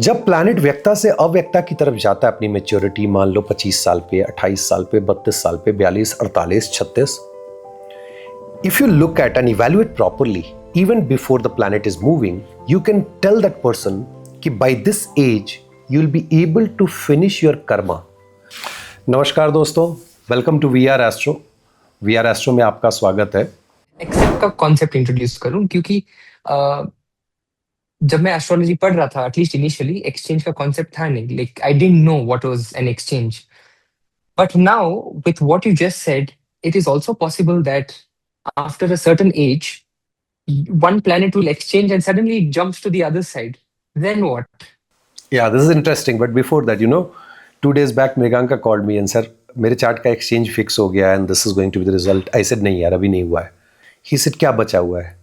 जब प्लैनेट व्यक्ता से अव्यक्ता की तरफ जाता है अपनी मेच्योरिटी, मान लो 25 साल पे, 28 साल पे, 32 साल पे, 42, 48, 36, if you look at and evaluate properly even before the planet is moving, you can tell that person कि by this age you will be able to finish your karma. नमस्कार दोस्तों, welcome to we are astro. We are astro में आपका स्वागत है। Accept का concept introduce करूं क्योंकि जब मैं एस्ट्रोलॉजी पढ़ रहा था, एटलीस्ट इनिशियली एक्सचेंज का कॉन्सेप्ट था नहीं। Like I didn't know what was an exchange, but now with what you just said, it is also possible that after a certain age one planet will exchange and suddenly it jumps to the other side. Then what? Yeah, this is interesting. But before that, 2 days back, Mriganka called me and said, मेरे chart का exchange fix हो गया and this is going to be the result. I said नहीं यार, अभी नहीं हुआ है। ही सेड क्या बचा हुआ है?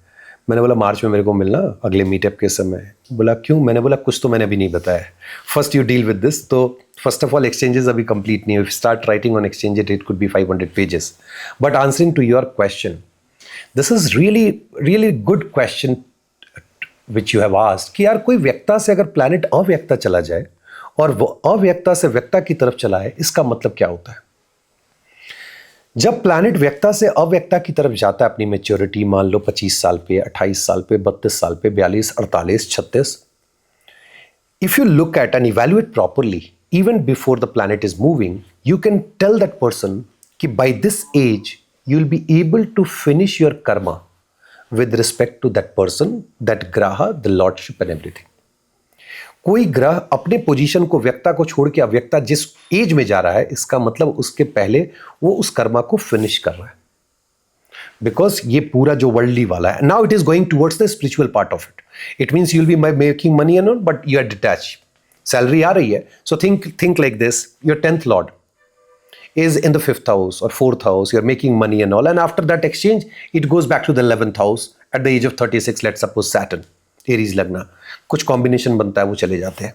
मैंने बोला मार्च में मेरे को मिलना, अगले मीटअप के समय। बोला क्यों? मैंने बोला कुछ तो मैंने अभी नहीं बताया। First you deal with this. तो फर्स्ट ऑफ ऑल एक्सचेंजेस अभी कंप्लीट नहीं है। If start writing on exchange it could be 500 pages. But answering to your question, this is really good question which you have asked कि यार कोई व्यक्ता से अगर planet अव्यक्ता चला जाए और वो अव्यक्ता से व्यक्ता की तरफ चला है, इसका मतलब क्या होता है? जब प्लैनेट व्यक्ता से अव्यक्ता की तरफ जाता है अपनी मेच्योरिटी, मान लो 25 साल पे, 28 साल पे, 32 साल पे, 42, 48, 36, if you look at and evaluate properly even before the planet is moving, you can tell that person कि by this age you will be able to finish your karma with respect to that person, that graha, the lordship and everything. कोई ग्रह अपने position को, व्यक्ता को छोड़ के अव्यक्ता जिस as में जा रहा है, इसका मतलब उसके पहले वो उस कर्मा को फिनिश कर रहा है। बिकॉज ये पूरा जो वर्ल्डली वाला है, now it is going towards the spiritual part of it. It means you will be making money and all, but you are detach. Salary आ रही है, so think like this, your 10th lord is in the 5th house or 4th house, you're making money and all, and after that exchange it goes back to the 11th house at the age of 36, let's suppose Saturn, Aries लगना, कुछ combination बनता है, वो चले जाते हैं।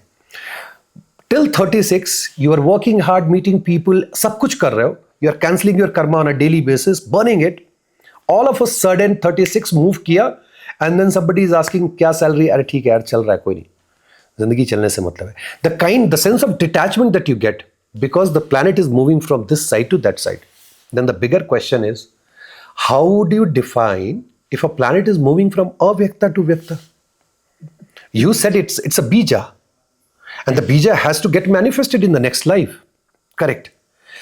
Till 36 you are working hard, meeting people, सब कुछ कर रहे हो, you are cancelling your karma on a daily basis, burning it, all of a sudden 36 move किया and then somebody is asking क्या salary? अरे ठीक है यार, चल रहा है, कोई नहीं, जिंदगी चलने से मतलब है। The sense of detachment that you get because the planet is moving from this side to that side. Then the bigger question is, how do you define if a planet is moving from avyakta to vyakta? You said it's a bija, and the bija has to get manifested in the next life. Correct.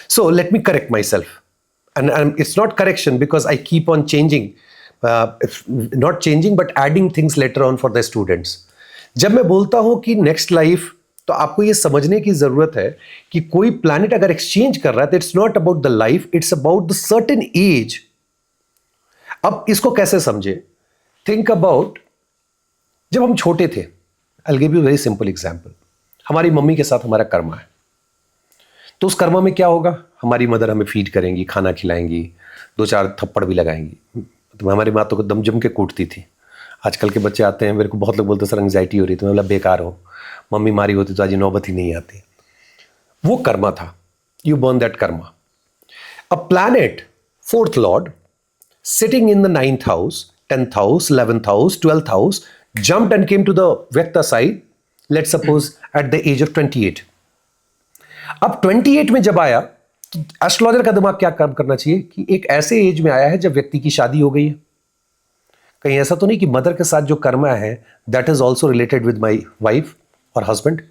So let me correct myself, and it's not correction because I keep on changing, not changing but adding things later on for the students. जब मैं बोलता हूं कि next life, तो आपको ये समझने की जरूरत है कि कोई प्लैनेट अगर एक्सचेंज कर रहा है तो it's not about the life, it's about the certain age. अब इसको कैसे समझे? थिंक अबाउट जब हम छोटे थे। I will give you very simple example. हमारी मम्मी के साथ हमारा कर्मा है, तो उस कर्मा में क्या होगा? हमारी मदर हमें फीड करेंगी, खाना खिलाएंगी, 2-4 थप्पड़ भी लगाएंगी। तो हमारी माँ तो दम जम के कूटती थी। आजकल के बच्चे आते हैं, मेरे को बहुत लोग बोलते सर एंग्जाइटी हो रही, तो मैं बोला बेकार हो, मम्मी मारी होती तो आज नौबत ही नहीं आती। वो कर्मा था, you burn that Karma. A planet 4th Lord sitting in the 9th house, 10th house, 11th house, 12th house, jumped and came to the व्यक्ता side, let's suppose at the age of 28. अब 28 में जब आया, तो एस्ट्रोलॉजर का दिमाग क्या काम करना चाहिए कि एक ऐसे एज में आया है जब व्यक्ति की शादी हो गई है। कहीं ऐसा तो नहीं कि मदर के साथ जो कर्मा है that is also related with my wife और हस्बैंड,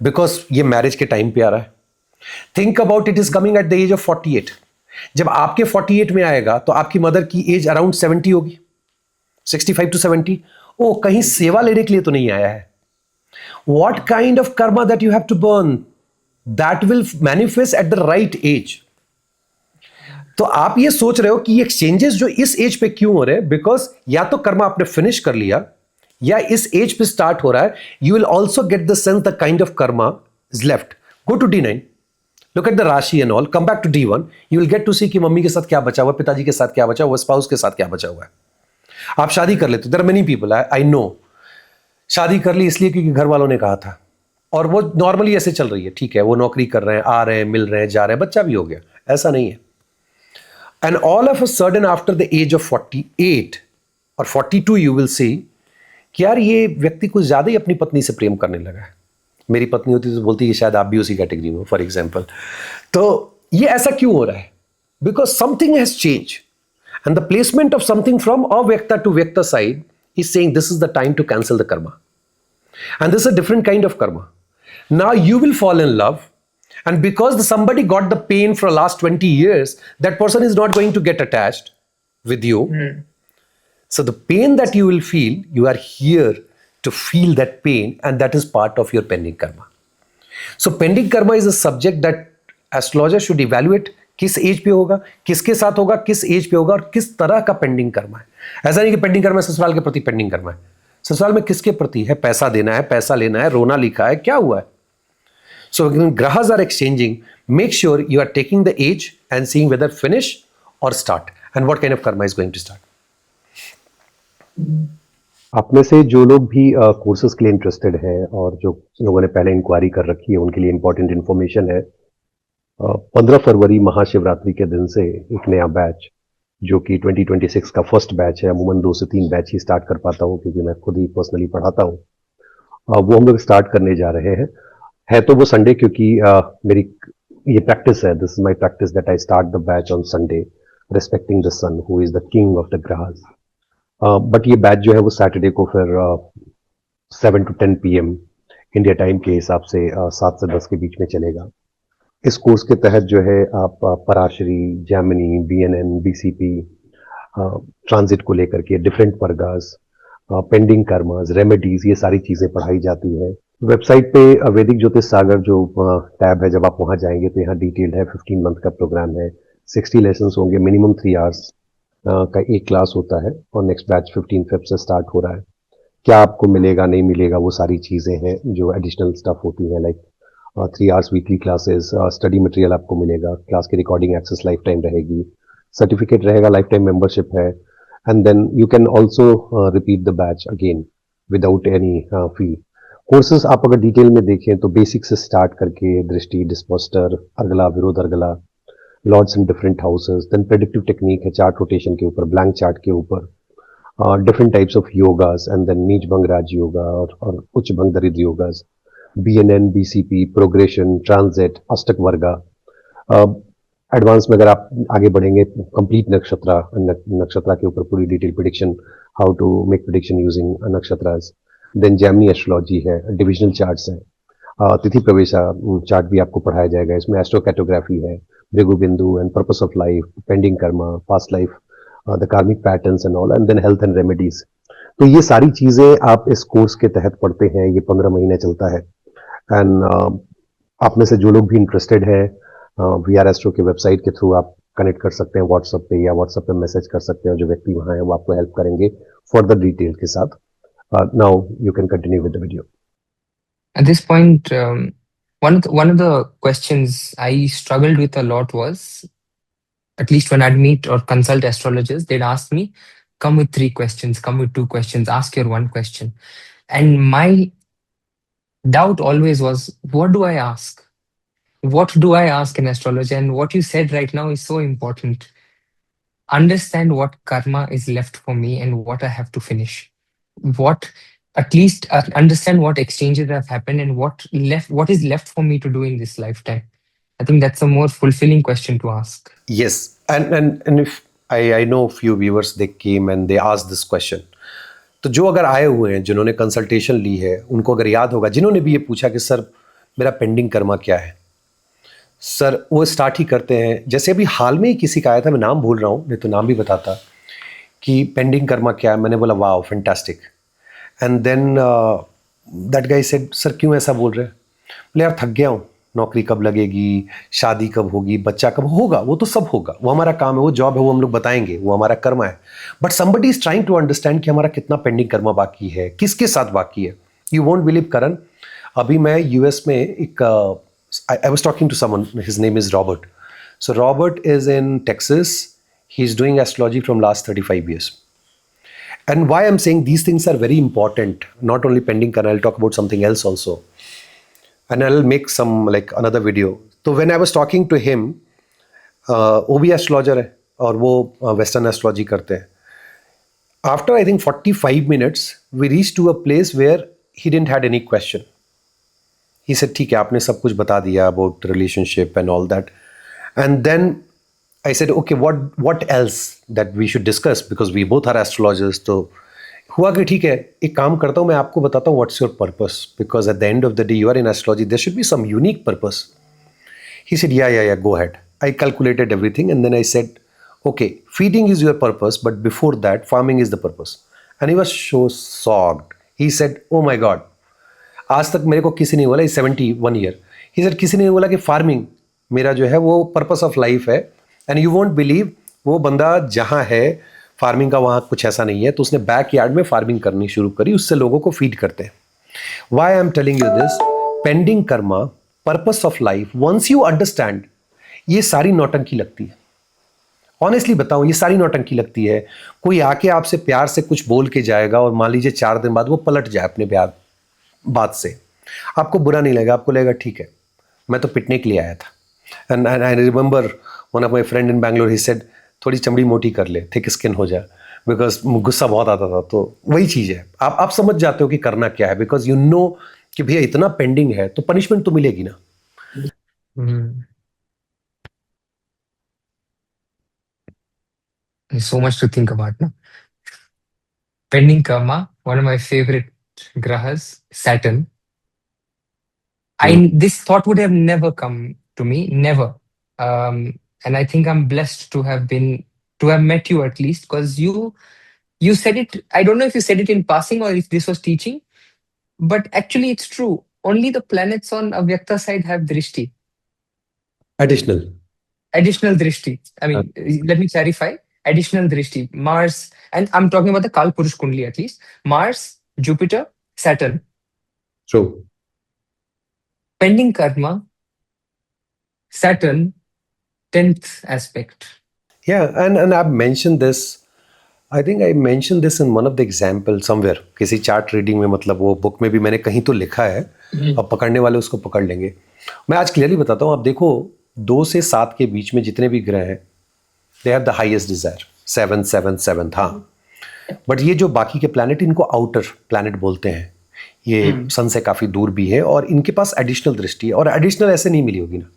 बिकॉज ये मैरिज के टाइम पे आ रहा है। Think about it is coming at the age of 48। जब आपके 48 में आएगा तो आपकी मदर की एज अराउंड 70 होगी, 65 to 70। ओ, कहीं सेवा लेने के लिए तो नहीं आया है। What kind of karma that you have to burn, that will manifest at the right age. तो आप ये सोच रहे हो कि ये एक्सचेंजेस जो इस एज पे क्यों हो रहे हैं? बिकॉज या तो कर्मा आपने फिनिश कर लिया या इस एज पे स्टार्ट हो रहा है। You will also get the sense the kind of karma is left. Go to D9, look at the rashi and all, come back to D1, you will get to see कि mummy के साथ क्या बचा हुआ, पिताजी के साथ क्या बचा हुआ, स्पाउस के साथ क्या बचा हुआ है। आप शादी कर लेते, there are many people, I know, शादी कर ली इसलिए क्योंकि घर वालों ने कहा था, और वो नॉर्मली ऐसे चल रही है, ठीक है, वो नौकरी कर रहे हैं, आ रहे हैं, मिल रहे हैं, जा रहे हैं, बच्चा भी हो गया, ऐसा नहीं है। And all of a sudden after the age of 48 और 42 यू विल सी कि यार ये व्यक्ति कुछ ज्यादा ही अपनी पत्नी से प्रेम करने लगा है। मेरी पत्नी होती तो बोलती कि शायद आप भी उसी कैटेगरी में हो, फॉर एग्जाम्पल। तो ये ऐसा क्यों हो रहा है? Because something has change and the placement of something from avyakta to vyakta side is saying this is the time to cancel the karma, and this is a different kind of karma. Now you will fall in love, and because somebody got the pain for the last 20 years, that person is not going to get attached with you. So the pain that you will feel, you are here to feel that pain, and that is part of your pending karma. So pending karma is a subject that astrologer should evaluate. किस as पे होगा, किसके साथ होगा, किस as पे होगा, और किस तरह का पेंडिंग कर्मा है। ऐसा नहीं कि पेंडिंग कर्मा ससुराल के प्रति पेंडिंग कर्मा है। ससुराल में किसके प्रति है? पैसा देना है, पैसा लेना है, रोना लिखा है, क्या हुआ है? So grahas are exchanging, make sure you are taking the age and seeing whether finish और start, and what kind of karma is going to start. आप में से जो लोग भी कोर्सेज के लिए इंटरेस्टेड हैं और जो लोगों ने पहले इंक्वायरी कर रखी है, उनके लिए इंपॉर्टेंट इन्फॉर्मेशन है। 15 फरवरी महाशिवरात्रि के दिन से एक नया बैच, जो कि 2026 का फर्स्ट बैच है, अमूमन 2 से 3 बैच ही स्टार्ट कर पाता हूँ क्योंकि मैं खुद ही पर्सनली पढ़ाता हूँ, वो हम लोग स्टार्ट करने जा रहे हैं। है तो वो संडे, क्योंकि मेरी ये प्रैक्टिस है, this is my practice that I start the batch on Sunday, respecting the sun who is the king of the grahas. But ये बैच जो है वो सैटरडे को फिर 7 to 10 PM इंडिया टाइम के हिसाब से 7 से 10 के बीच में चलेगा। इस कोर्स के तहत जो है आप Parashari, Jaimini, BNN, BCP, transit को लेकर के different Vargas, pending karmas, remedies, ये सारी चीज़ें पढ़ाई जाती है। वेबसाइट पे वैदिक ज्योतिष सागर जो टैब है, जब आप वहाँ जाएंगे तो यहाँ डिटेल्ड है। 15 मंथ का प्रोग्राम है, 60 लेसन्स होंगे, मिनिमम 3 आवर्स का एक क्लास होता है, और नेक्स्ट बैच 15 फेब से स्टार्ट हो रहा है। क्या आपको मिलेगा, नहीं मिलेगा, वो सारी चीज़ें हैं जो एडिशनल स्टफ होती हैं, like 3 hours weekly classes, study material आपको मिलेगा, क्लास की रिकॉर्डिंग एक्सेस लाइफ टाइम रहेगी, सर्टिफिकेट रहेगा, लाइफ टाइम मेंबरशिप है, and then you can also repeat the batch again without any fee. Courses आप अगर डिटेल में देखें तो बेसिक से स्टार्ट करके दृष्टि, डिस्पोस्टर, अर्गला, विरोध अर्गला, lords in different houses, then predictive technique है चार्ट रोटेशन के ऊपर, ब्लैंक चार्ट के ऊपर, different types of yogas, and then नीच भंग राज योगा और उच्च भंग दरिद्र yogas, BNN, BCP, progression, transit, अष्टक वर्गा। एडवांस में अगर आप आगे बढ़ेंगे, कंप्लीट नक्षत्रा के ऊपर पूरी detail prediction, how to make prediction using nakshatras. Then Jaimini astrology है, डिविजनल चार्ट्स हैं, तिथि प्रवेशा चार्ट भी आपको पढ़ाया जाएगा। इसमें एस्ट्रोकैटोग्राफी है, Bhrigu bindu and purpose of life, pending karma, past life, the karmic patterns and all, and then health and remedies. तो ये सारी चीजें आप इस कोर्स के तहत पढ़ते हैं। ये 15 महीने चलता है। एंड आप में से जो लोग भी इंटरेस्टेड है, VR एस्ट्रो के वेबसाइट के थ्रू आप कनेक्ट कर सकते हैं व्हाट्सएप पे, या व्हाट्सएप पे मैसेज कर सकते हैं, जो व्यक्ति वहाँ है वो आपको हेल्प करेंगे फर्दर डिटेल के साथ। Now you can continue with the video. At this point, one of the questions I struggled with a lot was, at least when I'd meet or consult astrologers, they'd ask me, come with 3 questions, come with 2 questions, ask your 1 question. And my doubt always was, what do I ask? What do I ask an astrologer? And what you said right now is so important. Understand what karma is left for me and what I have to finish. At least understand what exchanges have happened and what is left for me to do in this lifetime. I think that's a more fulfilling question to ask. Yes, and if I know a few viewers, they came and they asked this question. तो जो अगर आए हुए हैं, जिन्होंने consultation ली है, उनको अगर याद होगा, जिन्होंने भी ये पूछा कि सर मेरा पेंडिंग कर्मा क्या है, सर वो स्टार्ट ही करते हैं। जैसे अभी हाल में ही किसी का आया था, मैं नाम भूल रहा हूँ, नहीं तो नाम भी बताता, कि पेंडिंग कर्मा क्या है। मैंने बोला wow fantastic, and then that guy said sir क्यों ऐसा बोल रहे हैं? बोले यार थक गया हूँ, नौकरी कब लगेगी, शादी कब होगी, बच्चा कब होगा, वो तो सब होगा, वो हमारा काम है, वो जॉब है, वो हम लोग बताएंगे, वो हमारा कर्मा है। But somebody is trying to understand कि हमारा कितना पेंडिंग कर्मा बाकी है, किसके साथ बाकी है। यू वोंट बिलीव करण, अभी मैं US में एक I was talking to someone, his name is Robert. So Robert is in Texas. He's doing astrology from last 35 years. And why I'm saying these things are very important, not only pending karma, I'll talk about something else also. And I'll make some like another video. So when I was talking to him, वो भी astrologer है और वो western astrology करते हैं. After I think 45 minutes, we reached to a place where he didn't had any question. He said ठीक है, आपने सब कुछ बता दिया about relationship and all that, and then I said, okay, what else that we should discuss, because we both are astrologers. तो हुआ कि ठीक है, एक काम करता हूँ, मैं आपको बताता हूँ what's your purpose, because at the end of the day you are in astrology, there should be some unique purpose. He said, yeah, go ahead. I calculated everything and then I said, okay, feeding is your purpose, but before that farming is the purpose. And he was so shocked. He said, oh my god, आज तक मेरे को किसी ने बोला, 71 year, he said किसी ने बोला कि फार्मिंग मेरा जो है वो पर्पस ऑफ लाइफ है, एंड यू वोंट बिलीव, वो बंदा जहाँ है फार्मिंग का वहाँ कुछ ऐसा नहीं है, तो उसने बैक यार्ड में फार्मिंग करनी शुरू करी, उससे लोगों को फीड करते हैं. Why I am telling you this, pending karma, purpose of life, once you understand, ये सारी नौटंकी लगती है. ऑनेस्टली बताऊं, ये सारी नौटंकी लगती है. कोई आके आपसे प्यार से कुछ बोल के जाएगा और मान लीजिए 4 दिन बाद वो पलट जाए अपने प्यार बात से, आपको बुरा नहीं लगेगा, आपको लगेगा ठीक है, मैं तो पिटने के लिए आया था. And I remember one of my friend in Bangalore, he said थोड़ी चमड़ी मोटी कर ले, थिक स्किन हो जा, बिकॉज गुस्सा बहुत आता था. तो वही चीज़ है, आप समझ जाते हो कि करना क्या है, बिकॉज यू नो कि भैया इतना पेंडिंग है तो पनिशमेंट तो मिलेगी ना. So much to think about, no? Pending karma, one of my favorite grahas, Saturn. This thought would have never come to me, never. And I think I'm blessed to have met you at least, because you said it. I don't know if you said it in passing or if this was teaching, but actually it's true. Only the planets on Avyakta side have drishti, additional drishti. I mean, let me clarify. Additional drishti. Mars, and I'm talking about the Kal Purush Kundli at least. Mars, Jupiter, Saturn. True. Pending karma, Saturn, 10th aspect. Yeah, and I've mentioned this. I think I mentioned this in one of the examples somewhere. किसी chart reading में, मतलब वो book में भी मैंने कहीं तो लिखा है. अब पकड़ने वाले उसको पकड़ लेंगे. मैं आज क्लियरली बताता हूँ. आप देखो 2 से 7 के बीच में जितने भी ग्रह हैं, they have the highest desire. 7, 7, 7. हाँ, बट ये जो बाकी के प्लैनेट, इनको आउटर प्लैनेट बोलते हैं. ये सन से काफ़ी दूर भी है और इनके पास एडिशनल दृष्टि है. और एडिशनल ऐसे नहीं मिली होगी ना.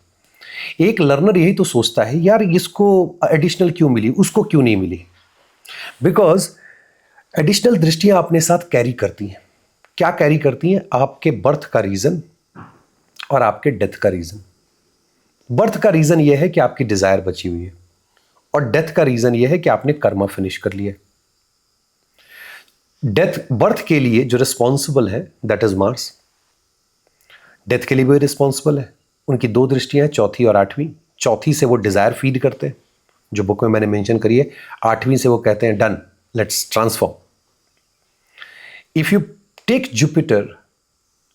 एक लर्नर यही तो सोचता है, यार इसको एडिशनल क्यों मिली, उसको क्यों नहीं मिली. बिकॉज एडिशनल दृष्टियां अपने साथ कैरी करती हैं. क्या कैरी करती हैं? आपके बर्थ का रीज़न और आपके डेथ का रीज़न. बर्थ का रीज़न यह है कि आपकी डिज़ायर बची हुई है, और डेथ का रीज़न यह है कि आपने कर्मा फिनिश कर लिया. डेथ, बर्थ के लिए जो रिस्पॉन्सिबल है दैट इज मार्स. डेथ के लिए भी रिस्पॉन्सिबल है. उनकी 2 दृष्टियां हैं, 4थी और 8वीं. 4थी से वो डिज़ायर फीड करते हैं, जो बुक में मैंने मेंशन करी है. 8वीं से वो कहते हैं done, let's transform. If you take Jupiter,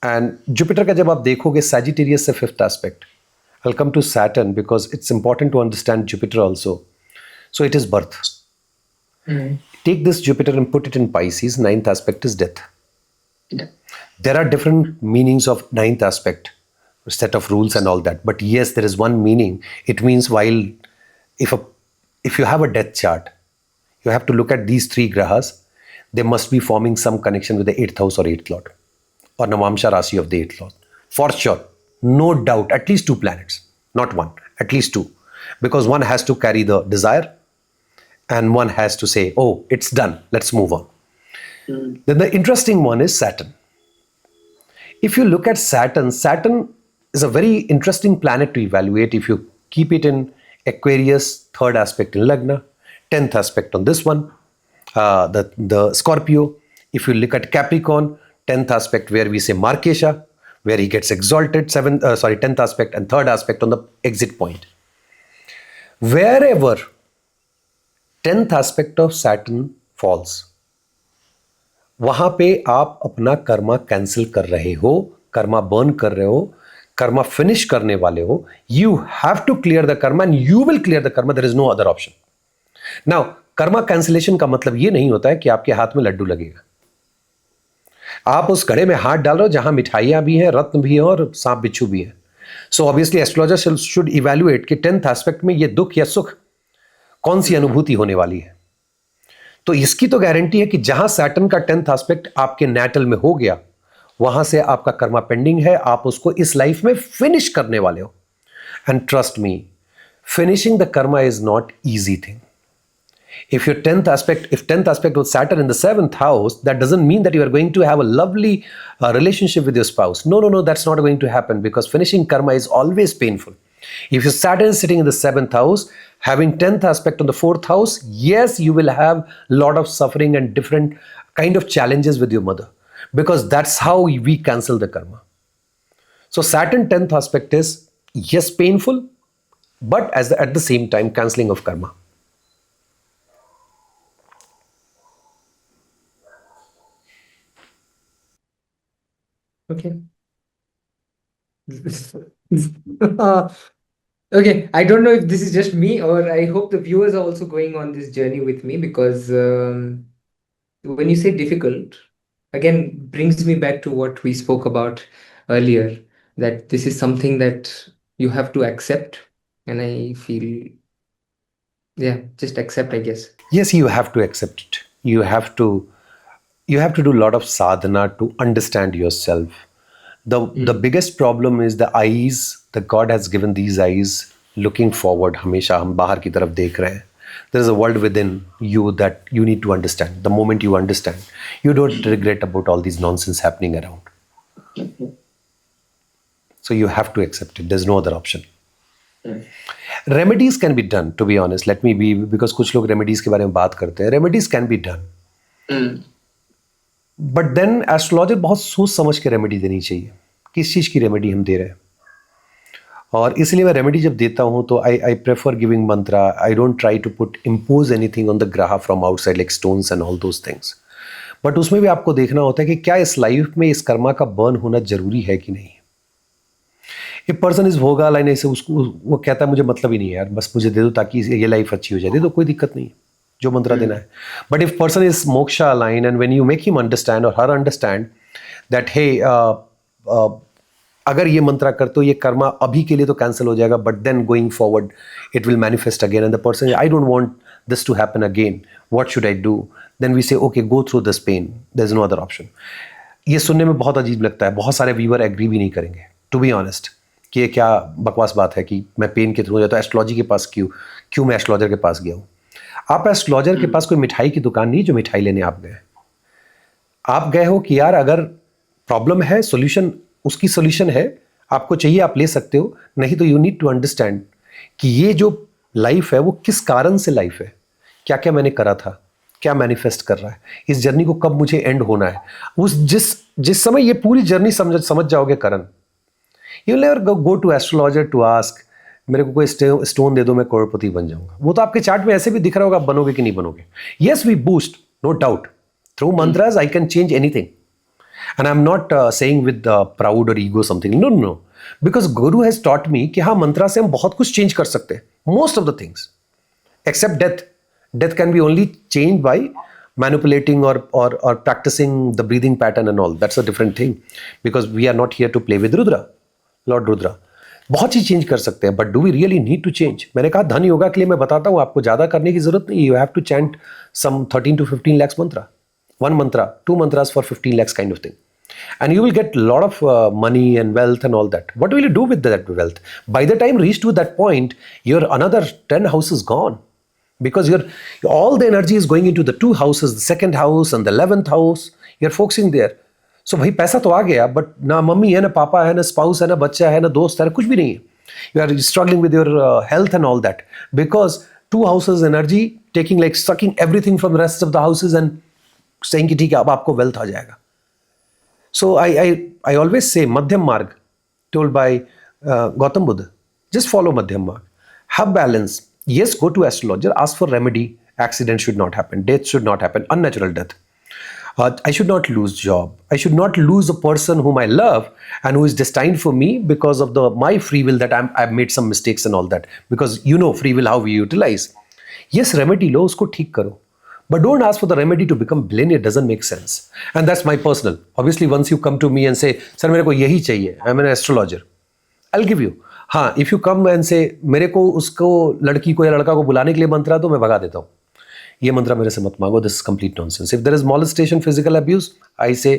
and Jupiter का जब आप देखोगे सैजिटेरियस से 5th aspect, I will come to Saturn because it's important to understand Jupiter also. So it is birth. Take this Jupiter and put it in Pisces. 9th aspect is death. Yeah. There are different meanings of 9th aspect, set of rules and all that. But yes, there is one meaning. It means while if you have a death chart, you have to look at these 3 grahas. They must be forming some connection with the 8th house or 8th lord, or Navamsha Rashi of the 8th lord. For sure, no doubt. At least 2 planets, not 1. At least 2, because one has to carry the desire. And one has to say, oh, it's done, let's move on. Then the interesting one is Saturn. If you look at Saturn, Saturn is a very interesting planet to evaluate if you keep it in Aquarius, 3rd aspect in Lagna, 10th aspect on this one, the Scorpio. If you look at Capricorn, 10th aspect where we say Markesha, where he gets exalted, 10th aspect, and 3rd aspect on the exit point. Wherever 10th aspect of Saturn falls, वहां पे आप अपना Karma cancel कर रहे हो, Karma burn कर रहे हो, कर्मा फिनिश करने वाले हो. You have to clear the karma and you will clear the karma. There is no other option. Now, karma cancellation का मतलब ये नहीं होता है कि आपके हाथ में लड्डू लगेगा. आप उस घड़े में हाथ डाल रहे हो जहां मिठाइयां भी हैं, रत्न भी हैं और सांप बिच्छू भी हैं. So obviously astrologer should evaluate कि 10th एस्पेक्ट में ये दुख या सुख कौन सी अनुभूति होने वाली है. तो इसकी तो गारंटी है कि जहां सैटर्न का 10th एस्पेक्ट आपके नैटल में हो गया, वहां से आपका कर्मा पेंडिंग है, आप उसको इस लाइफ में फिनिश करने वाले हो. And trust me, finishing the karma is not easy thing. If 10th aspect was Saturn in the 7th house, that doesn't mean that you are going to have a lovely relationship with your spouse. No, that's not going to happen, because finishing karma is always painful. If your Saturn is sitting in the 7th house, having 10th aspect on the 4th house, yes, you will have a lot of suffering and different kind of challenges with your mother, because that's how we cancel the karma. So Saturn 10th aspect is, yes, painful, but at the same time, cancelling of karma. Okay. Okay, I don't know if this is just me, or I hope the viewers are also going on this journey with me, because when you say difficult, again, brings me back to what we spoke about earlier, that this is something that you have to accept. And I feel, yeah, just accept, I guess. Yes, you have to accept it. You have to do a lot of sadhana to understand yourself. The biggest problem is the eyes. The God has given these eyes looking forward. हमेशा हम बाहर की तरफ देख रहे हैं. There is a world within you that you need to understand. The moment you understand, you don't regret about all these nonsense happening around. So you have to accept it. There's no other option. Remedies can be done, to be honest. Let me be, because कुछ लोग remedies के बारे में बात करते हैं. Remedies can be done. But then astrologer बहुत सोच समझ के रेमेडी देनी चाहिए, किस चीज़ की रेमेडी हम दे रहे हैं. और इसलिए मैं रेमेडी जब देता हूँ तो I prefer giving mantra. I don't try to put impose anything on the graha from outside like stones and all those things. But उसमें भी आपको देखना होता है कि क्या इस लाइफ में इस कर्मा का बर्न होना जरूरी है कि नहीं. ए पर्सन इज भोगा लाइन, ऐसे उसको वो कहता है मुझे मतलब ही नहीं है यार, बस मुझे दे दो ताकि ये लाइफ अच्छी हो जाए, दे दो, कोई दिक्कत नहीं है, जो मंत्रा देना है. But if person is moksha line and when you make him understand और हर अंडरस्टैंड दैट हे अगर ये मंत्रा करते हो ये कर्मा अभी के लिए तो कैंसिल हो जाएगा, but then going forward it will manifest again, and the person I don't want this to happen again, what should I do. Then we say okay, go through this pain, there is no other option. ये सुनने में बहुत अजीब लगता है, बहुत सारे viewer agree भी नहीं करेंगे, टू बी ऑनेस्ट, कि ये क्या बकवास बात है कि मैं पेन के थ्रू जाता. एस्ट्रोलॉजी के पास क्यों मैं एस्ट्रोलॉजर के पास गया हूँ. आप एस्ट्रोलॉजर के पास कोई मिठाई की दुकान नहीं जो मिठाई लेने आप गए. आप गए हो कि यार अगर प्रॉब्लम है, सॉल्यूशन उसकी सॉल्यूशन है, आपको चाहिए आप ले सकते हो, नहीं तो यू नीड टू अंडरस्टैंड कि ये जो लाइफ है वो किस कारण से लाइफ है, क्या क्या मैंने करा था, क्या मैनिफेस्ट कर रहा है, इस जर्नी को कब मुझे एंड होना है. उस जिस समय ये पूरी जर्नी समझ जाओगे Karan, you will never go to astrologer to ask मेरे को कोई स्टोन दे दो मैं करोड़पति बन जाऊंगा. वो तो आपके चार्ट में ऐसे भी दिख रहा होगा, आप बनोगे कि नहीं बनोगे. Yes, we boost, no doubt, through mantras I can change anything, and I am not saying with proud और ego something, no, because guru has taught me कि हाँ, मंत्रा से हम बहुत कुछ चेंज कर सकते हैं, most of the things except death. Death can be only change by manipulating or practicing the breathing pattern and all. That's a different thing, because we are not here to play with Rudra, Lord Rudra. बहुत चीज change कर सकते हैं, but do we really need to change. मैंने कहा धन योगा के लिए मैं बताता हूँ, आपको ज्यादा करने की जरूरत नहीं. You have to chant some 13 to 15 lakhs mantra, one mantra, 2 mantras for 15 lakhs kind of thing, and you will get a lot of money and wealth and all that. What will you do with that wealth? By the time reach to that point, your another 10 houses gone, because all the energy is going into the 2 houses, the 2nd house and the 11th house. You're focusing there. सो भाई पैसा तो आ गया, but ना mummy है, ना पापा है, ना स्पाउस है, ना बच्चा है, ना दोस्त है, कुछ भी नहीं है. You are struggling with your health and all that, because 2 houses energy taking like sucking everything from the rest of the houses and saying कि ठीक है अब आपको वेल्थ आ जाएगा. सो आई ऑलवेज से मध्यम मार्ग, told by Gautam Buddha, just follow मध्यम मार्ग, have balance. Yes, go to astrologer, ask for remedy. Accident should not happen. Death should not happen. Unnatural death. I should not lose job. I should not lose a person whom I love and who is destined for me because of my free will that I've made some mistakes and all that. Because you know free will how we utilize. Yes, remedy लो, उसको ठीक करो. But don't ask for the remedy to become billionaire. It doesn't make sense. And that's my personal. Obviously, once you come to me and say, sir, मेरे को यही चाहिए, I'm an astrologer, I'll give you. हाँ, if you come and से मेरे को उसको लड़की को या लड़का को बुलाने के लिए मंत्रा तो मैं भगा देता हूँ, ये मंत्रा मेरे से मत मांगो, this is complete nonsense. If there is molestation, physical abuse, I say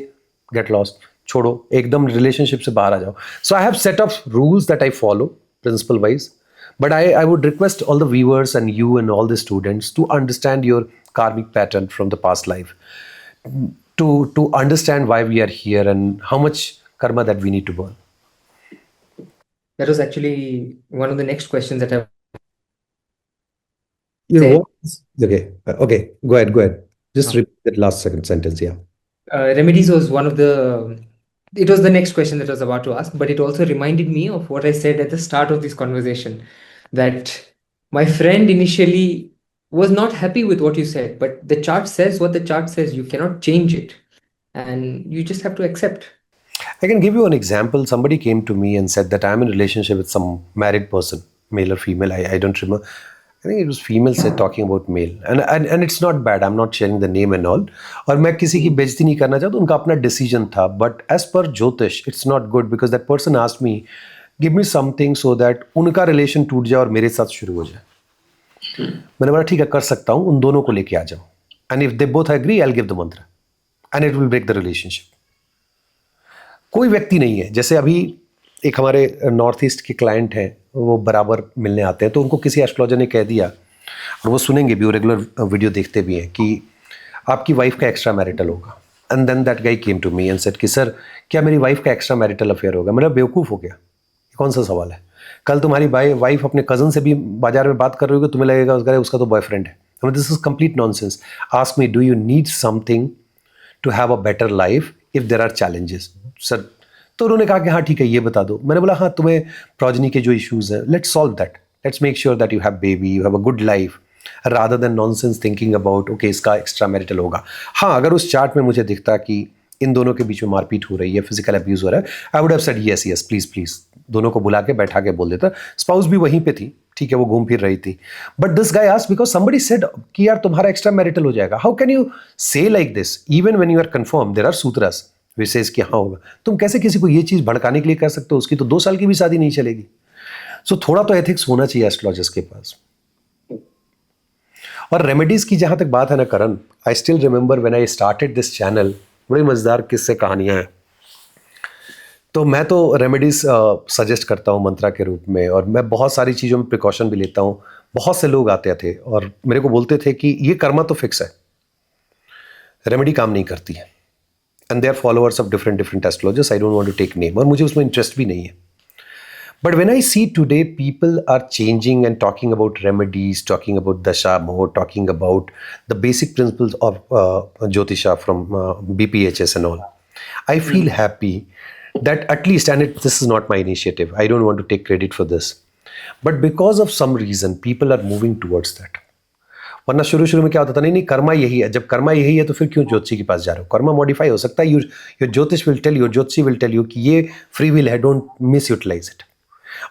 get lost, छोड़ो, एकदम रिलेशनशिप से बाहर आ जाओ. So I have set of rules that I follow principle wise. But I would request all the viewers and you and all the students to understand your karmic pattern from the past life, to understand why we are here and how much karma that we need to burn. That was actually one of the next questions that I Your said. voice. Okay. Go ahead. Just No. repeat that last second sentence. Yeah. Remedies was one of the. It was the next question that I was about to ask, but it also reminded me of what I said at the start of this conversation, that my friend initially was not happy with what you said, but the chart says what the chart says. You cannot change it, and you just have to accept. I can give you an example. Somebody came to me and said that I'm in a relationship with some married person, male or female. I don't remember. I think it was female said talking about male. And it's not bad. I'm not sharing the name and all. और मैं किसी की बेइज्जती नहीं करना चाहता. उनका अपना डिसीजन था. But as per Jyotish, it's not good because that person asked me, give me something so that उनका रिलेशन टूट जाए और मेरे साथ शुरू हो जाए. मैंने बोला ठीक है, कर सकता हूँ, उन दोनों को लेके आ जाओ. And if they both agree, I'll give the mantra. And it will break the relationship. कोई व्यक्ति नहीं है. जैसे अभी एक हमारे नॉर्थ ईस्ट के क्लाइंट हैं, वो बराबर मिलने आते हैं, तो उनको किसी एस्ट्रोलॉजर ने कह दिया, और वो सुनेंगे भी, वो रेगुलर वीडियो देखते भी हैं, कि आपकी वाइफ का एक्स्ट्रा मैरिटल होगा. And then that guy came to me and said कि सर क्या मेरी वाइफ का एक्स्ट्रा मैरिटल अफेयर होगा. मेरा बेवकूफ़ हो गया, ये कौन सा सवाल है. कल तुम्हारी वाइफ अपने कज़न से भी बाजार में बात कर रही होगी, तुम्हें लगेगा उसका तो बॉयफ्रेंड है. This is complete nonsense. Ask me, do you need something to have a better life if there are challenges. Sir, तो उन्होंने कहा कि हाँ ठीक है, ये बता दो. मैंने बोला हाँ, तुम्हें प्रोजनी के जो इश्यूज हैं, let's solve that. Let's make sure that you have baby, you have a good life, rather than nonsense thinking about okay इसका एक्स्ट्रा मैरिटल होगा. हाँ, अगर उस चार्ट में मुझे दिखता कि इन दोनों के बीच में मारपीट हो रही है, फिजिकल अब्यूज हो रहा है, I would have said yes please, दोनों को बुला के बैठा के बोल देता. स्पाउस भी वहीं पे थी, ठीक है, वो घूम फिर रही थी. But this guy asked because somebody said कि यार तुम्हारा एक्स्ट्रा मैरिटल हो जाएगा. How can you say like this even when you are confirm there are sutras विशेष कि हाँ होगा. तुम कैसे किसी को ये चीज़ भड़काने के लिए कर सकते हो? उसकी तो 2 साल की भी शादी नहीं चलेगी. सो थोड़ा तो एथिक्स होना चाहिए एस्ट्रोलॉजर्स के पास. और रेमेडीज की जहाँ तक बात है ना Karan, I still remember when I started this channel, बड़ी मज़ेदार किस्से कहानियाँ हैं. तो मैं तो रेमेडीज सजेस्ट करता हूँ मंत्रा के रूप में, और मैं बहुत सारी चीज़ों में प्रिकॉशन भी लेता हूँ. बहुत से लोग आते थे और मेरे को बोलते थे कि ये कर्मा तो फिक्स है, रेमेडी काम नहीं करती है. And they are followers of different astrologers. I don't want to take name, और मुझे उसमें इंटरेस्ट भी नहीं है. But when I see today people are changing and talking about remedies, talking about dasha more, talking about the basic principles of Jyotisha from BPHS and all, I feel happy that at least, and this is not my initiative, I don't want to take credit for this, but because of some reason people are moving towards that. वरना शुरू में क्या होता था, नहीं कर्मा यही है. जब कर्मा यही है तो फिर क्यों ज्योतिषी के पास जा रहे हो? कर्मा मॉडिफाई हो सकता है. योर ज्योतिष विल टेल, योर ज्योतिषी विल टेल यू कि ये फ्री विल है, डोंट मिस यूटिलाइज इट.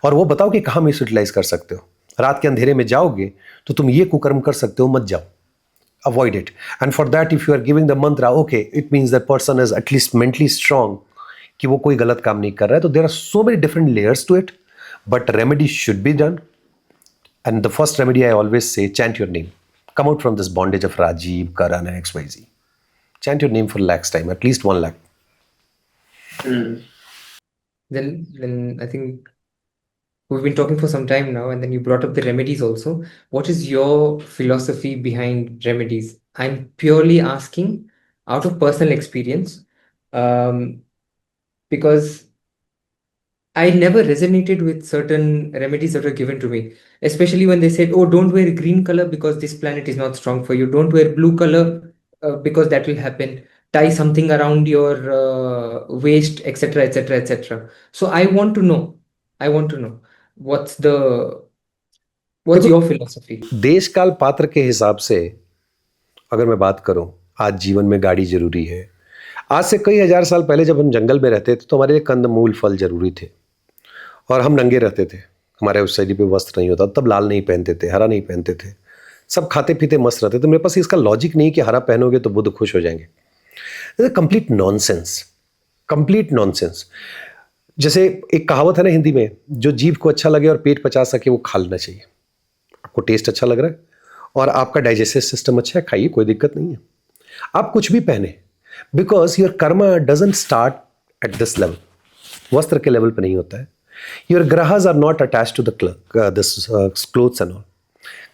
और वो बताओ कि कहाँ मिस यूटिलाइज कर सकते हो. रात के अंधेरे में जाओगे तो तुम ये कुकर्म कर सकते हो, मत जाओ, avoid it. And for that if you are giving the mantra, okay, it means that person is at least mentally strong कि वो कोई गलत काम नहीं कर रहा है. तो there are so many different layers to it, but remedy should be done. And the first remedy I always say, chant your name. Come out from this bondage of Rajiv, Karan and XYZ. Chant your name for lakhs time, at least 1 lakh. Then I think we've been talking for some time now, and then you brought up the remedies also. What is your philosophy behind remedies? I'm purely asking out of personal experience, because I never resonated with certain remedies that were given to me, especially when they said, oh, don't wear green color because this planet is not strong for you. Don't wear blue color because that will happen. Tie something around your waist, etc., etc., etc. So I want to know what's your philosophy? देश काल पात्र के हिसाब से अगर मैं बात करूं, आज जीवन में गाड़ी जरूरी है. आज से कई हजार साल पहले जब हम जंगल में रहते थे तो हमारे लिए कंदमूल फल जरूरी थे, और हम नंगे रहते थे. हमारे उस शरीर पे वस्त्र नहीं होता, तब लाल नहीं पहनते थे, हरा नहीं पहनते थे, सब खाते पीते मस्त रहते. तो मेरे पास इसका लॉजिक नहीं कि हरा पहनोगे तो बुद्ध खुश हो जाएंगे. Complete nonsense, complete nonsense. जैसे एक कहावत है ना हिंदी में, जो जीभ को अच्छा लगे और पेट पचा सके वो खा लेना चाहिए. आपको टेस्ट अच्छा लग रहा है और आपका डाइजेस्टिव सिस्टम अच्छा है, खाइए, कोई दिक्कत नहीं है. आप कुछ भी पहने, because your karma doesn't start at this level, वस्त्र के लेवल पे नहीं होता है. Your grahas are not attach to the this clothes and all.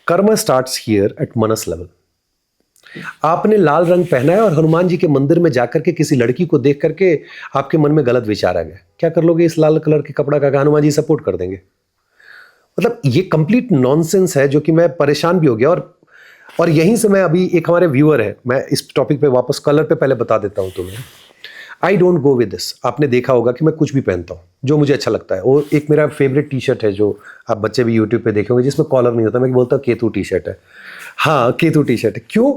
Karma starts here at manas level. आपने लाल रंग पहना है और हनुमान जी के मंदिर में जाकर के किसी लड़की को देख करके आपके मन में गलत विचार आ गया, क्या कर लोगे इस लाल कलर के कपड़ा का? हनुमान जी सपोर्ट कर देंगे. मतलब ये कंप्लीट नॉनसेंस है, जो कि मैं परेशान भी हो गया. और यहीं से मैं अभी, एक हमारे व्यूअर है, मैं इस टॉपिक पे वापस कलर पे पहले बता देता हूं तुम्हें. I don't go with this. आपने देखा होगा कि मैं कुछ भी पहनता हूं जो मुझे अच्छा लगता है. और एक मेरा फेवरेट टी शर्ट है जो आप बच्चे भी यूट्यूब पे देखेंगे, जिसमें कॉलर नहीं होता. मैं बोलता हूँ केतु टी शर्ट है. हाँ, केतु टी शर्ट है. क्यों?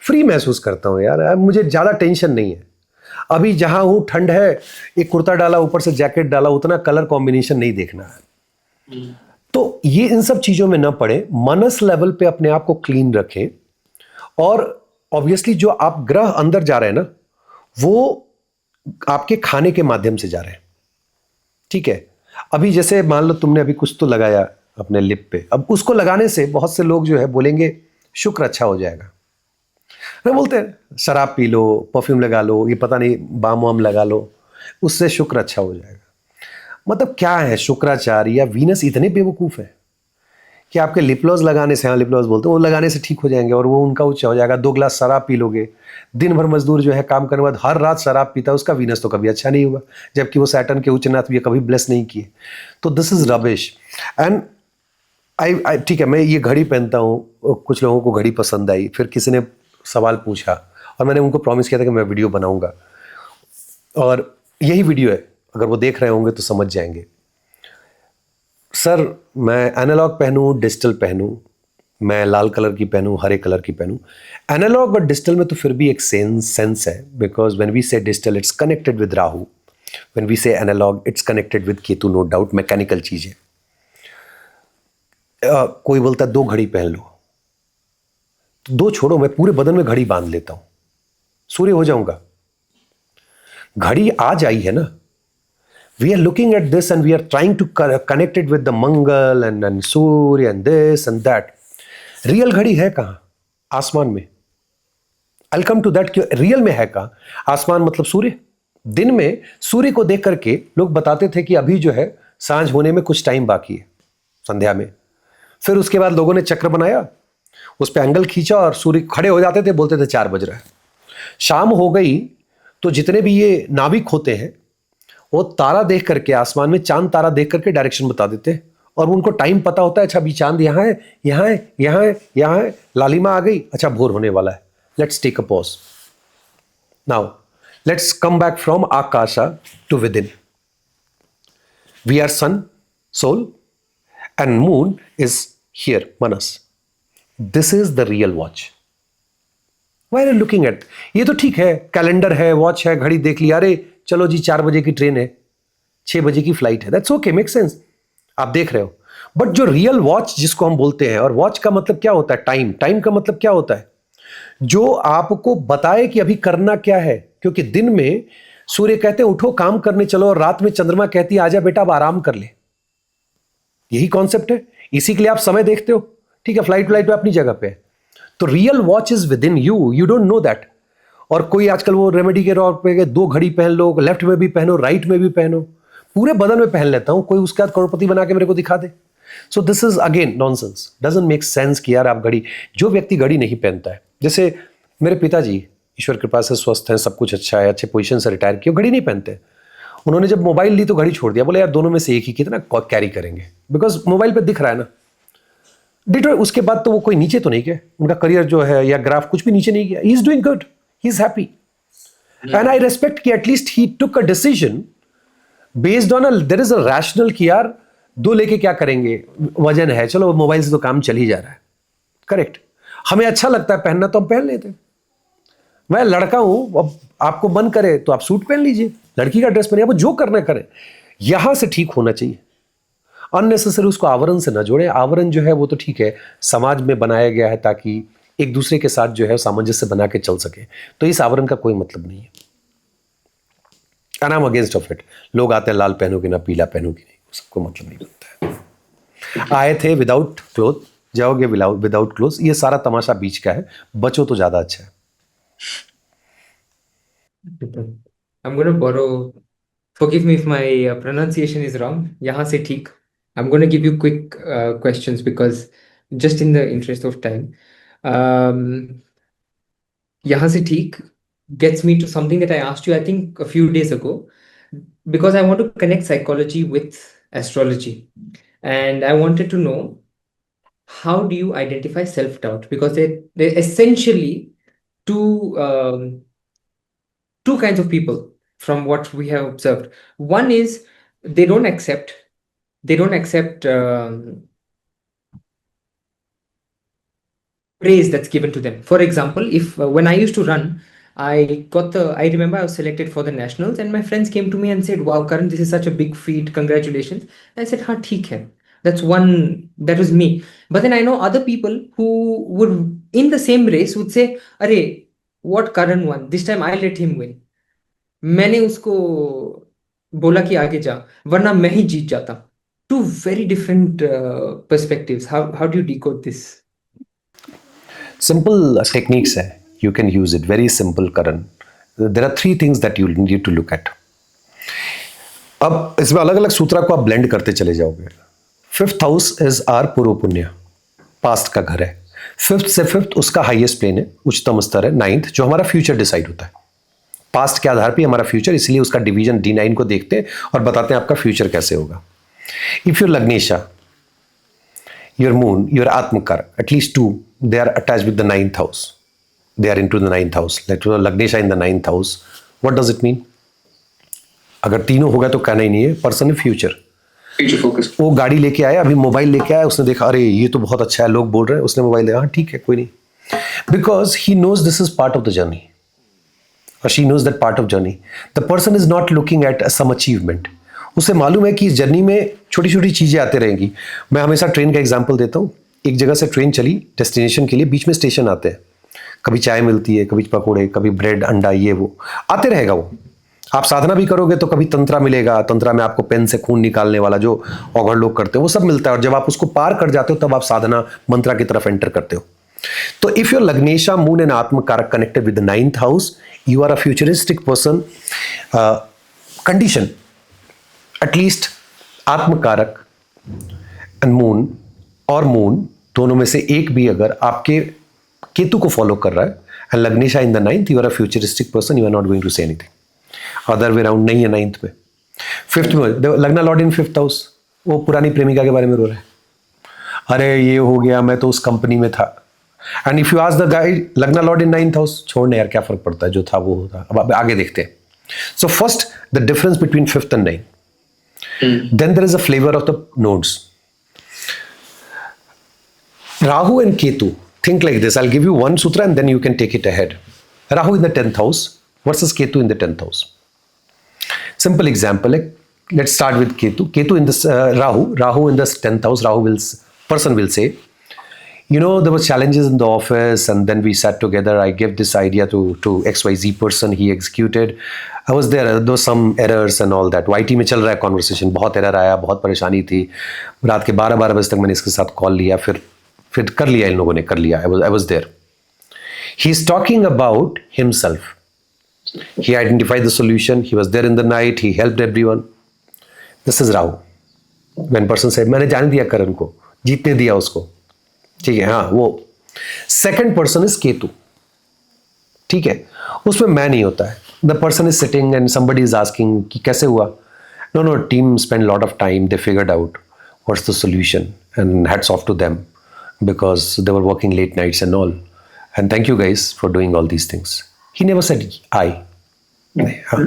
फ्री महसूस करता हूँ यार. मुझे ज़्यादा टेंशन नहीं है. अभी जहाँ हूँ ठंड है, एक कुर्ता डाला, ऊपर से जैकेट डाला, उतना कलर कॉम्बिनेशन नहीं देखना है. तो ये इन सब चीज़ों में ना पड़े. मनस लेवल पे अपने आप को क्लीन रखें. और ऑब्वियसली जो आप ग्रह अंदर जा रहे हैं ना, वो आपके खाने के माध्यम से जा रहे हैं. ठीक है. अभी जैसे मान लो तुमने अभी कुछ तो लगाया अपने लिप पे, अब उसको लगाने से बहुत से लोग जो है बोलेंगे शुक्र अच्छा हो जाएगा. ना बोलते हैं शराब पी लो, परफ्यूम लगा लो, ये पता नहीं बाम वाम लगा लो, उससे शुक्र अच्छा हो जाएगा. मतलब क्या है शुक्राचार्य या वीनस इतने बेवकूफ़ है कि आपके लिप ग्लॉस लगाने से, हाँ लिप ग्लॉस बोलते हैं, वो लगाने से ठीक हो जाएंगे और वो उनका उच्च हो जाएगा. 2 ग्लास शराब पी लोगे. दिन भर मजदूर जो है काम करने के बाद हर रात शराब पीता है, उसका वीनस तो कभी अच्छा नहीं होगा, जबकि वो सैटर्न के उच्चनाथ भी कभी ब्लेस नहीं किए. तो this is rubbish. And I ठीक है, मैं ये घड़ी पहनता हूँ, कुछ लोगों को घड़ी पसंद आई, फिर किसी ने सवाल पूछा और मैंने उनको प्रॉमिस किया था कि मैं वीडियो बनाऊंगा. और यही वीडियो है, अगर वो देख रहे होंगे तो समझ जाएंगे. सर मैं एनालॉग पहनूं, डिजिटल पहनूं, मैं लाल कलर की पहनूं, हरे कलर की पहनूं. एनालॉग और डिजिटल में तो फिर भी एक सेंस है, because when we say digital it's connected with Rahu, when we say analog it's connected with Ketu. No doubt mechanical चीज़ है. कोई बोलता है 2 घड़ी पहन लो, तो 2 छोड़ो, मैं पूरे बदन में घड़ी बांध लेता हूं, सूर्य हो जाऊंगा. घड़ी आज आई है ना. We are looking at this and we are trying to connect it with the Mangal and Surya and this and that. Real घड़ी है कहाँ? आसमान में. I'll come to that कि रियल में है कहाँ? आसमान मतलब सूर्य. दिन में सूर्य को देख करके लोग बताते थे कि अभी जो है सांझ होने में कुछ टाइम बाकी है, संध्या में. फिर उसके बाद लोगों ने चक्र बनाया, उस पर एंगल खींचा और सूर्य खड़े हो जाते थे, बोलते थे 4 बज रहा है. शाम हो गई तो जितने भी ये नाविक होते हैं वो तारा देख करके, आसमान में चांद तारा देख करके डायरेक्शन बता देते हैं और उनको टाइम पता होता है. अच्छा अभी चांद यहाँ है, यहाँ है, यहाँ है, यहाँ है, लालिमा आ गई, अच्छा भोर होने वाला है. Let's take a pause. Now let's come back from akasha to within. We are sun, soul, and moon is here, manas. This is the real watch. Why are you looking at? ये तो ठीक है, कैलेंडर है, watch है, घड़ी देख लिया, अरे चलो जी 4 बजे की ट्रेन है, 6 बजे की फ्लाइट है, दैट्स ओके, मेक सेंस, आप देख रहे हो. बट जो रियल वॉच जिसको हम बोलते हैं, और वॉच का मतलब क्या होता है? टाइम. टाइम का मतलब क्या होता है? जो आपको बताए कि अभी करना क्या है. क्योंकि दिन में सूर्य कहते हैं उठो काम करने चलो, और रात में चंद्रमा कहती है आजा बेटा अब आराम कर ले. यही कॉन्सेप्ट है. इसी के लिए आप समय देखते हो. ठीक है, फ्लाइट पे अपनी जगह पे है. तो real watch is with in you, you don't know that. और कोई आजकल वो रेमेडी के तौर पे 2 घड़ी पहन लो, लेफ्ट में भी पहनो, राइट में भी पहनो, पूरे बदन में पहन लेता हूं, कोई उसके बाद करोड़पति बना के मेरे को दिखा दे. So this is again nonsense. Doesn't make sense कि यार आप घड़ी, जो व्यक्ति घड़ी नहीं पहनता है, जैसे मेरे पिताजी ईश्वर कृपा से स्वस्थ हैं, सब कुछ अच्छा है, अच्छे पोजीशन से रिटायर किए, घड़ी नहीं पहनते. उन्होंने जब मोबाइल ली तो घड़ी छोड़ दिया, बोले यार दोनों में से एक ही कितना कैरी करेंगे, बिकॉज मोबाइल पे दिख रहा है ना. डिटो उसके बाद तो वो कोई नीचे तो नहीं गया, उनका करियर जो है या ग्राफ कुछ भी नीचे नहीं गया. He is doing good, he is happy, and I respect कि at least he took a decision based on there is a rational कि यार 2 लेके क्या करेंगे, वजन है, चलो मोबाइल से तो काम चल ही जा रहा है. करेक्ट. हमें अच्छा लगता है पहनना तो हम पहन लेते हैं. मैं लड़का हूं, अब आपको मन करे तो आप सूट पहन लीजिए, लड़की का ड्रेस पहनिए, आप जो करना करें. यहां से ठीक होना चाहिए. अननेसेसरी उसको आवरण से ना जोड़े. आवरण जो है वो तो ठीक है, समाज में बनाया गया है ताकि एक दूसरे के साथ जो है सामंजस्य बना के चल सके. तो इस आवरण का कोई मतलब नहीं है. And I am against of it. लोग आते हैं लाल पहनोगे ना, पीला पहनोगे नहीं, सबको मतलब नहीं बनता है. आए थे विदाउट क्लोथ, जाओगे विदाउट क्लोथ. ये सारा तमाशा बीच का है, बचो तो ज्यादा अच्छा है. I'm gonna borrow Forgive me if my pronunciation is wrong. यहाँ से ठीक. I'm going to give you quick questions because just in the interest of time. Um, यहाँ से ठीक gets me to something that I asked you, I think, a few days ago, because I want to connect psychology with astrology. And I wanted to know, how do you identify self-doubt? Because they're essentially two kinds of people from what we have observed. One is they don't accept praise that's given to them. For example, if when I used to run, I remember I was selected for the nationals, and my friends came to me and said, "Wow, Karan, this is such a big feat! Congratulations!" I said, "Ha, theek hai." That was me. But then I know other people who would, in the same race, would say, "Arey, what Karan won? This time I let him win. मैंने उसको बोला कि आगे जा, वरना मैं ही जीत जाता." Two very different perspectives. How do you decode this? Simple techniques hai. You can use it. Very simple, Karan. There are 3 things that you need to look at. अब इसमें अलग अलग सूत्रा को आप ब्लेंड करते चले जाओगे. 5th हाउस इज आर पूर्व पुण्य, पास्ट का घर है. 5th से 5th उसका हाईएस्ट प्लेन है, उच्चतम स्तर है. 9th जो हमारा फ्यूचर डिसाइड होता है, पास्ट के आधार पर हमारा फ्यूचर, इसलिए उसका डिवीजन D9 को देखते हैं और बताते हैं आपका फ्यूचर कैसे होगा. If your lagnesha, your moon, your atmakar, at least 2, they are attached with the 9th house. They are into the 9th house. Let Lagnesha in the 9th house. What does it mean? अगर तीनों होगा तो कहना ही नहीं है. Person future focus. वो गाड़ी लेके आया, अभी मोबाइल लेके आया, उसने देखा अरे ये तो बहुत अच्छा है, लोग बोल रहे हैं, उसने मोबाइल लिया, हाँ ठीक है कोई नहीं. Because he knows this is part of the journey, और she knows that part of journey. The person is not looking at some achievement. उसे मालूम है कि इस जर्नी में छोटी छोटी चीज़ें आते रहेंगी. मैं हमेशा ट्रेन का एग्जांपल देता हूँ. एक जगह से ट्रेन चली डेस्टिनेशन के लिए, बीच में स्टेशन आते हैं, कभी चाय मिलती है, कभी पकौड़े, कभी ब्रेड अंडा, ये वो आते रहेगा. वो आप साधना भी करोगे तो कभी तंत्रा मिलेगा, तंत्रा में आपको पेन से खून निकालने वाला जो औघड़ लोग करते हैं वो सब मिलता है. और जब आप उसको पार कर जाते हो तब आप साधना मंत्रा की तरफ एंटर करते हो. तो if your lagnesha moon and atmakaraka connected with the 9th house, you are a futuristic person. Condition at least atmakaraka and moon और मून दोनों में से एक भी अगर आपके केतु को फॉलो कर रहा है and lagnesha in the 9th, you are a futuristic person. You are not going to say anything. Other way round नहीं है 9th पे. 5th में लग्ना लॉर्ड इन 5th हाउस, वो पुरानी प्रेमिका के बारे में रो रहा है, अरे ये हो गया, मैं तो उस कंपनी में था. And if you ask the guy लग्ना लॉर्ड इन 9th हाउस, छोड़ने यार क्या फर्क पड़ता है, जो था वो होता. अब आगे देखते हैं. So first the difference between 5th and 9th. Then there is a flavor of the nodes. Rahu and Ketu. Think like this. I'll give you one sutra and then you can take it ahead. Rahu in the 10th house versus Ketu in the 10th house. Simple example. Let's start with Ketu. Ketu in this Rahu in the 10th house. Person will say, you know, there were challenges in the office and then we sat together. I gave this idea to XYZ person. He executed. I was there. There were some errors and all that. YT में चल रहा है conversation. बहुत error आया, बहुत परेशानी थी. रात के 12 बजे तक मैंने इसके साथ कॉल लिया, फिर कर लिया, इन लोगों ने कर लिया. I was there. He is talking about himself. He identified the solution. He was there in the night. He helped everyone. This is Rahu. When person said, मैंने जाने दिया करण को, जीतने दिया उसको. ठीक है, हाँ वो. Second person is Ketu. ठीक है, उसमें मैं नहीं होता है. The person is sitting and somebody is asking कि कैसे हुआ. No team spend lot of time, they figured out what's the solution and hats off to them because they were working late nights and all and thank you guys for doing all these things. He never said I. हाँ,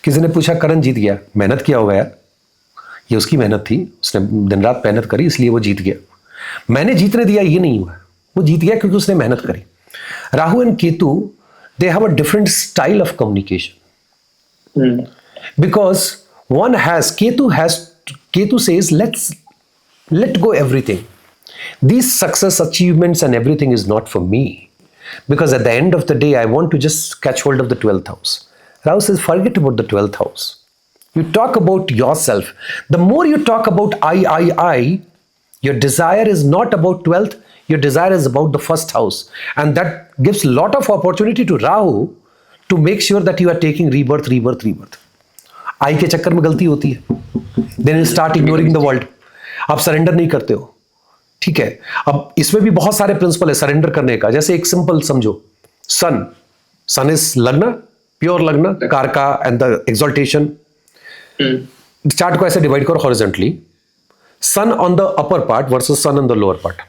किसी ने पूछा करण जीत गया, मेहनत किया होगा यार, ये उसकी मेहनत थी, उसने दिन रात मेहनत करी इसलिए वो जीत गया. मैंने जीतने दिया ये नहीं हुआ, वो जीत गया क्योंकि उसने मेहनत करी. Rahu and Ketu, they have a different style of communication because one has Ketu says let go everything. These success achievements and everything is not for me, because at the end of the day I want to just catch hold of the 12th house. Rahu says forget about the 12th house. You talk about yourself. The more you talk about I, your desire is not about 12th, your desire is about the first house, and that gives lot of opportunity to Rahu to make sure that you are taking rebirth. I के चक्कर में गलती होती है, then you start ignoring the world, आप surrender नहीं करते हो। ठीक है, अब इसमें भी बहुत सारे प्रिंसिपल है सरेंडर करने का। जैसे एक सिंपल समझो, सन, सन इज लग्न, प्योर लग्न, कारका एंड द एक्सॉल्टेशन। चार्ट को ऐसे डिवाइड करो horizontally, sun on the upper part versus sun on the lower part.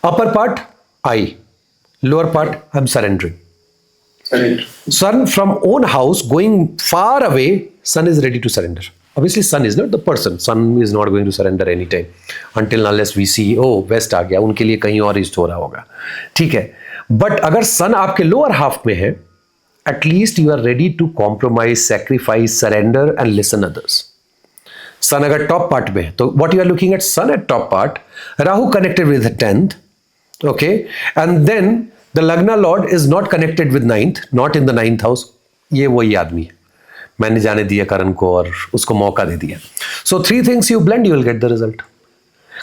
Upper part I, lower part I'm surrendering. Sun from own house going far away, sun is ready to surrender. Obviously sun is not the person, sun is not going to surrender anytime until unless we see oh west आ गया, उनके लिए कहीं और east हो रहा होगा। ठीक है, बट अगर सन आपके लोअर हाफ में है, at least you are ready to compromise, sacrifice, surrender and listen others. Sun अगर टॉप पार्ट में है तो what you are looking at, sun at top part, Rahu connected with 10th, okay, and then the lagna lord is not connected with 9th, not in the 9th house. ये वही आदमी है, मैंने जाने दिया करण को और उसको मौका दे दिया। So 3 things you blend, you will get the result.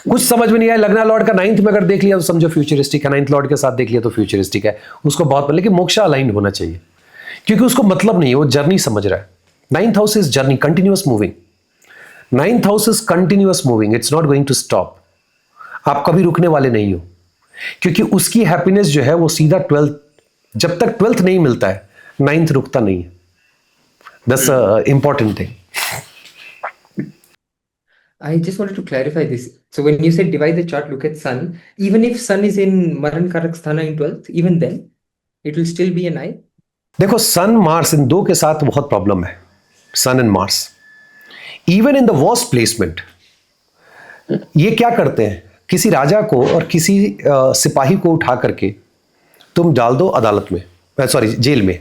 कुछ समझ में नहीं आया, लग्ना लॉर्ड का 9th में अगर देख लिया तो समझो फ्यूचरिस्टिक है, 9th लॉर्ड के साथ देख लिया तो फ्यूचरिस्टिक है, उसको बहुत, लेकिन मोक्षा अलाइन होना चाहिए, क्योंकि उसको मतलब नहीं है, वो जर्नी समझ रहा है। 9th house is journey, continuous moving. 9th house is continuous moving, it's not going to stop. आप कभी रुकने वाले नहीं हो, क्योंकि उसकी हैप्पीनेस जो है वो सीधा 12th, जब तक 12th नहीं मिलता है 9th रुकता नहीं है। That's important thing. I just wanted to clarify this. So when you said divide the chart, look at sun. Even if sun is in Maran Karak Sthana in 12th, even then it will still be an I. देखो सन Mars इन दो के साथ बहुत problem है, sun and Mars. Even in the worst placement ये क्या करते हैं, किसी राजा को और किसी सिपाही को उठा करके तुम डाल दो अदालत में, सॉरी जेल में,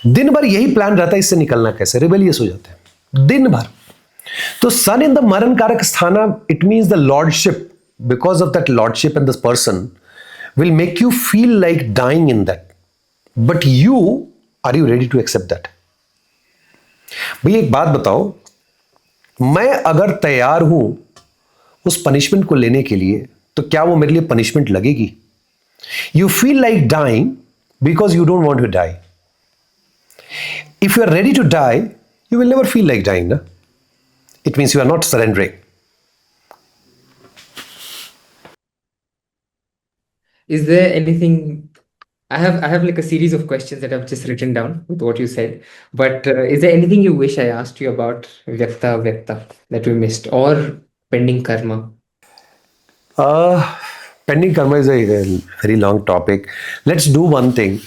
दिन भर यही प्लान रहता है इससे निकलना कैसे, रिबेलियस हो जाते हैं दिन भर। तो सन इन द मरण कारक स्थाना, it means the lordship, because of that lordship and this person will make you feel like dying in that, but you are you ready to accept that. भैया एक बात बताओ, मैं अगर तैयार हूं उस पनिशमेंट को लेने के लिए, तो क्या वो मेरे लिए पनिशमेंट लगेगी? You feel like dying because you don't want to die. If you are ready to die, you will never feel like dying ना। It means you are not surrendering. Is there anything? I have like a series of questions that I've just written down with what you said. But is there anything you wish I asked you about Vyakta that we missed, or pending karma? Pending karma is a very long topic. Let's do one thing.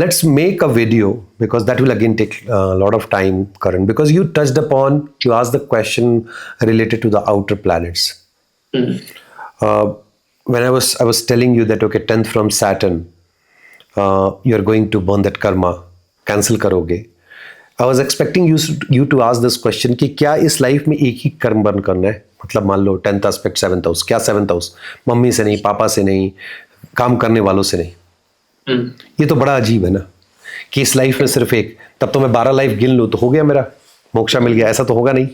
Let's make a video, because that will again take a lot of time, Karan, because you touched upon, you asked the question related to the outer planets. When I was telling you that okay, 10th from Saturn, you are going to burn that karma, cancel करोगे। I was expecting you to ask this question कि क्या इस life में एक ही कर्म burn करना है, मतलब मान लो 10th aspect 7th हाउस, क्या 7th हाउस मम्मी से नहीं, पापा से नहीं, काम करने वालों से नहीं। ये तो बड़ा अजीब है ना कि इस लाइफ में सिर्फ एक, तब तो मैं 12 लाइफ गिन लूँ तो हो गया मेरा, मोक्षा मिल गया, ऐसा तो होगा नहीं।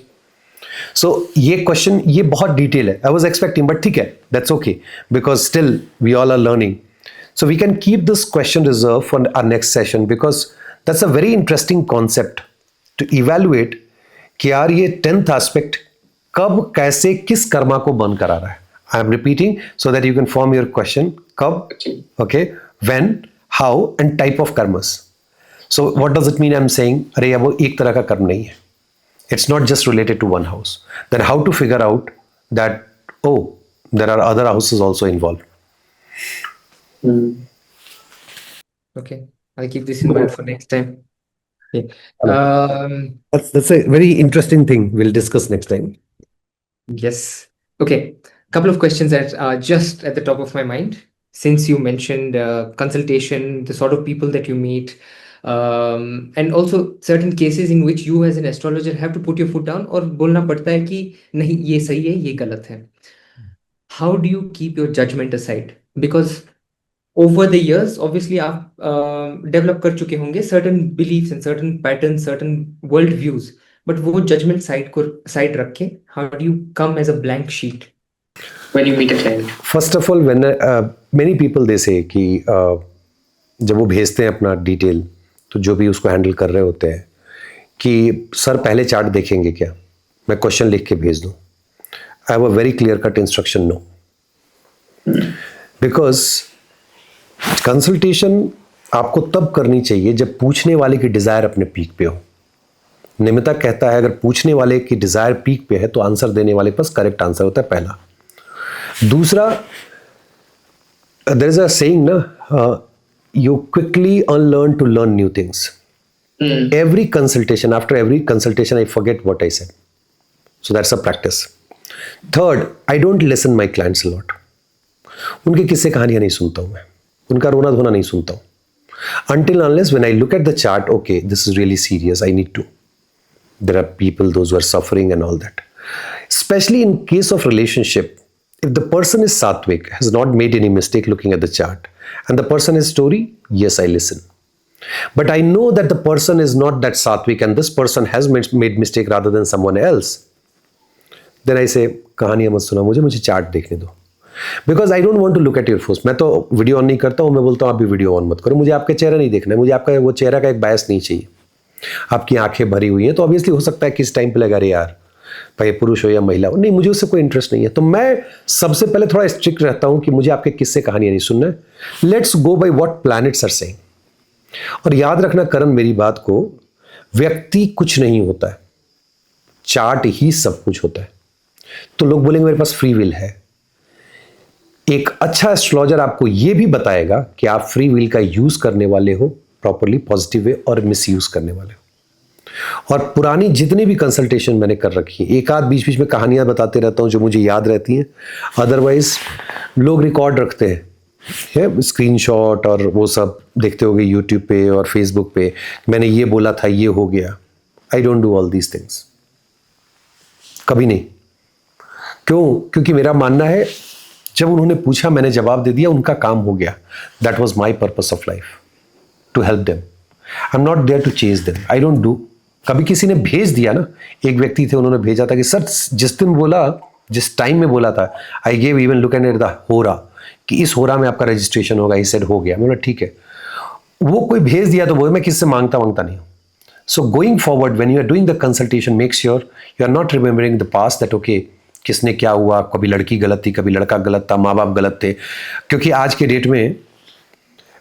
सो ये क्वेश्चन ये बहुत डिटेल है, आई वॉज एक्सपेक्टिंग, बट ठीक है, that's okay, because still we all are learning. So we can keep this question reserve for our next session, because that's a very interesting concept to evaluate कि यार ये 10th aspect कब कैसे किस कर्मा को burn करा रहा है। I am repeating so that you can form your question, कब, okay, when, how and type of karmas. So what does it mean? I am saying अरे यार वो एक तरह का कर्म नहीं है, it's not just related to one house. Then how to figure out that, oh, there are other houses also involved. Okay, I'll keep this in mind for next time. Okay. That's a very interesting thing. We'll discuss next time. Yes. Okay. Couple of questions that are just at the top of my mind. Since you mentioned consultation, the sort of people that you meet, and also certain cases in which you as an astrologer have to put your foot down और बोलना पड़ता है कि नहीं ये सही है ये गलत है. How do you keep your judgment aside? Because over the years, obviously आप develop कर चुके होंगे certain beliefs and certain patterns, certain world views. But वो judgment side रख के, how do you come as a blank sheet when you meet a client? First of all, when many people they say कि जब वो भेजते हैं अपना detail, तो जो भी उसको हैंडल कर रहे होते हैं, कि सर पहले चार्ट देखेंगे क्या, मैं क्वेश्चन लिख के भेज दूं। I have a very clear cut instruction, no, because consultation आपको तब करनी चाहिए जब पूछने वाले की डिजायर अपने पीक पे हो। निमिता कहता है अगर पूछने वाले की डिजायर पीक पे है तो आंसर देने वाले पास करेक्ट आंसर होता है, पहला। दूसरा, देयर इज अ सेइंग ना, you quickly unlearn to learn new things. Every consultation, after every consultation, I forget what I said. So that's a practice. Third, I don't listen my clients a lot. उनके किस्से कहानियां नहीं सुनता हूं मैं, उनका रोना धोना नहीं सुनता हूं। Until unless when I look at the chart, okay, this is really serious, I need to. There are people, those who are suffering and all that. Especially in case of relationship, if the person is sattvic, has not made any mistake looking at the chart, and the person is story, yes, I listen. But I know that the person is not that sattvic and this person has made mistake rather than someone else. Then I say, कहानियां मत सुना मुझे chart देखने दो। Because I don't want to look at your face. मैं तो video on नहीं करता हूँ, मैं बोलता हूँ आप भी वीडियो ऑन मत करो, मुझे आपका चेहरा नहीं देखना है, मुझे आपका वो चेहरा का एक बायस नहीं चाहिए। आपकी आंखें भरी हुई हैं तो ऑब्वियसली हो सकता है किस टाइम पे लगा रहे यार, भाई पुरुष हो या महिला हो, नहीं मुझे उससे कोई इंटरेस्ट नहीं है। तो मैं सबसे पहले थोड़ा स्ट्रिक्ट रहता हूं कि मुझे आपके किस्से कहानियां नहीं सुनना है। Let's go by what planets are saying. और याद रखना करण मेरी बात को, व्यक्ति कुछ नहीं होता है, चार्ट ही सब कुछ होता है। तो लोग बोलेंगे मेरे पास फ्री विल है। एक अच्छा एस्ट्रोलॉजर आपको यह भी बताएगा कि आप फ्री विल का यूज करने वाले हो प्रॉपरली, पॉजिटिव वे, और मिस यूज करने वाले हो। और पुरानी जितनी भी कंसल्टेशन मैंने कर रखी है, एक आध बीच बीच में कहानियां बताते रहता हूं जो मुझे याद रहती हैं, अदरवाइज लोग रिकॉर्ड रखते हैं, स्क्रीनशॉट और वो सब देखते होगे यूट्यूब पे और फेसबुक पे, मैंने ये बोला था ये हो गया। आई don't do all these things, कभी नहीं। क्यों? क्योंकि मेरा मानना है जब उन्होंने पूछा मैंने जवाब दे दिया, उनका काम हो गया। That was my purpose of life, to help them. I am not there to chase them, I don't do. कभी किसी ने भेज दिया ना, एक व्यक्ति थे उन्होंने भेजा था कि सर जिस दिन बोला, जिस टाइम में बोला था, I gave even look at the होरा कि इस होरा में आपका रजिस्ट्रेशन होगा, ही सेड हो गया। मैं बोला ठीक है। वो कोई भेज दिया तो बोले, मैं किससे मांगता नहीं हूँ। So going forward when you are doing the consultation, make sure you are not remembering the past, that okay किसने क्या हुआ, कभी लड़की गलत थी, कभी लड़का गलत था, माँ बाप गलत थे। क्योंकि आज के डेट में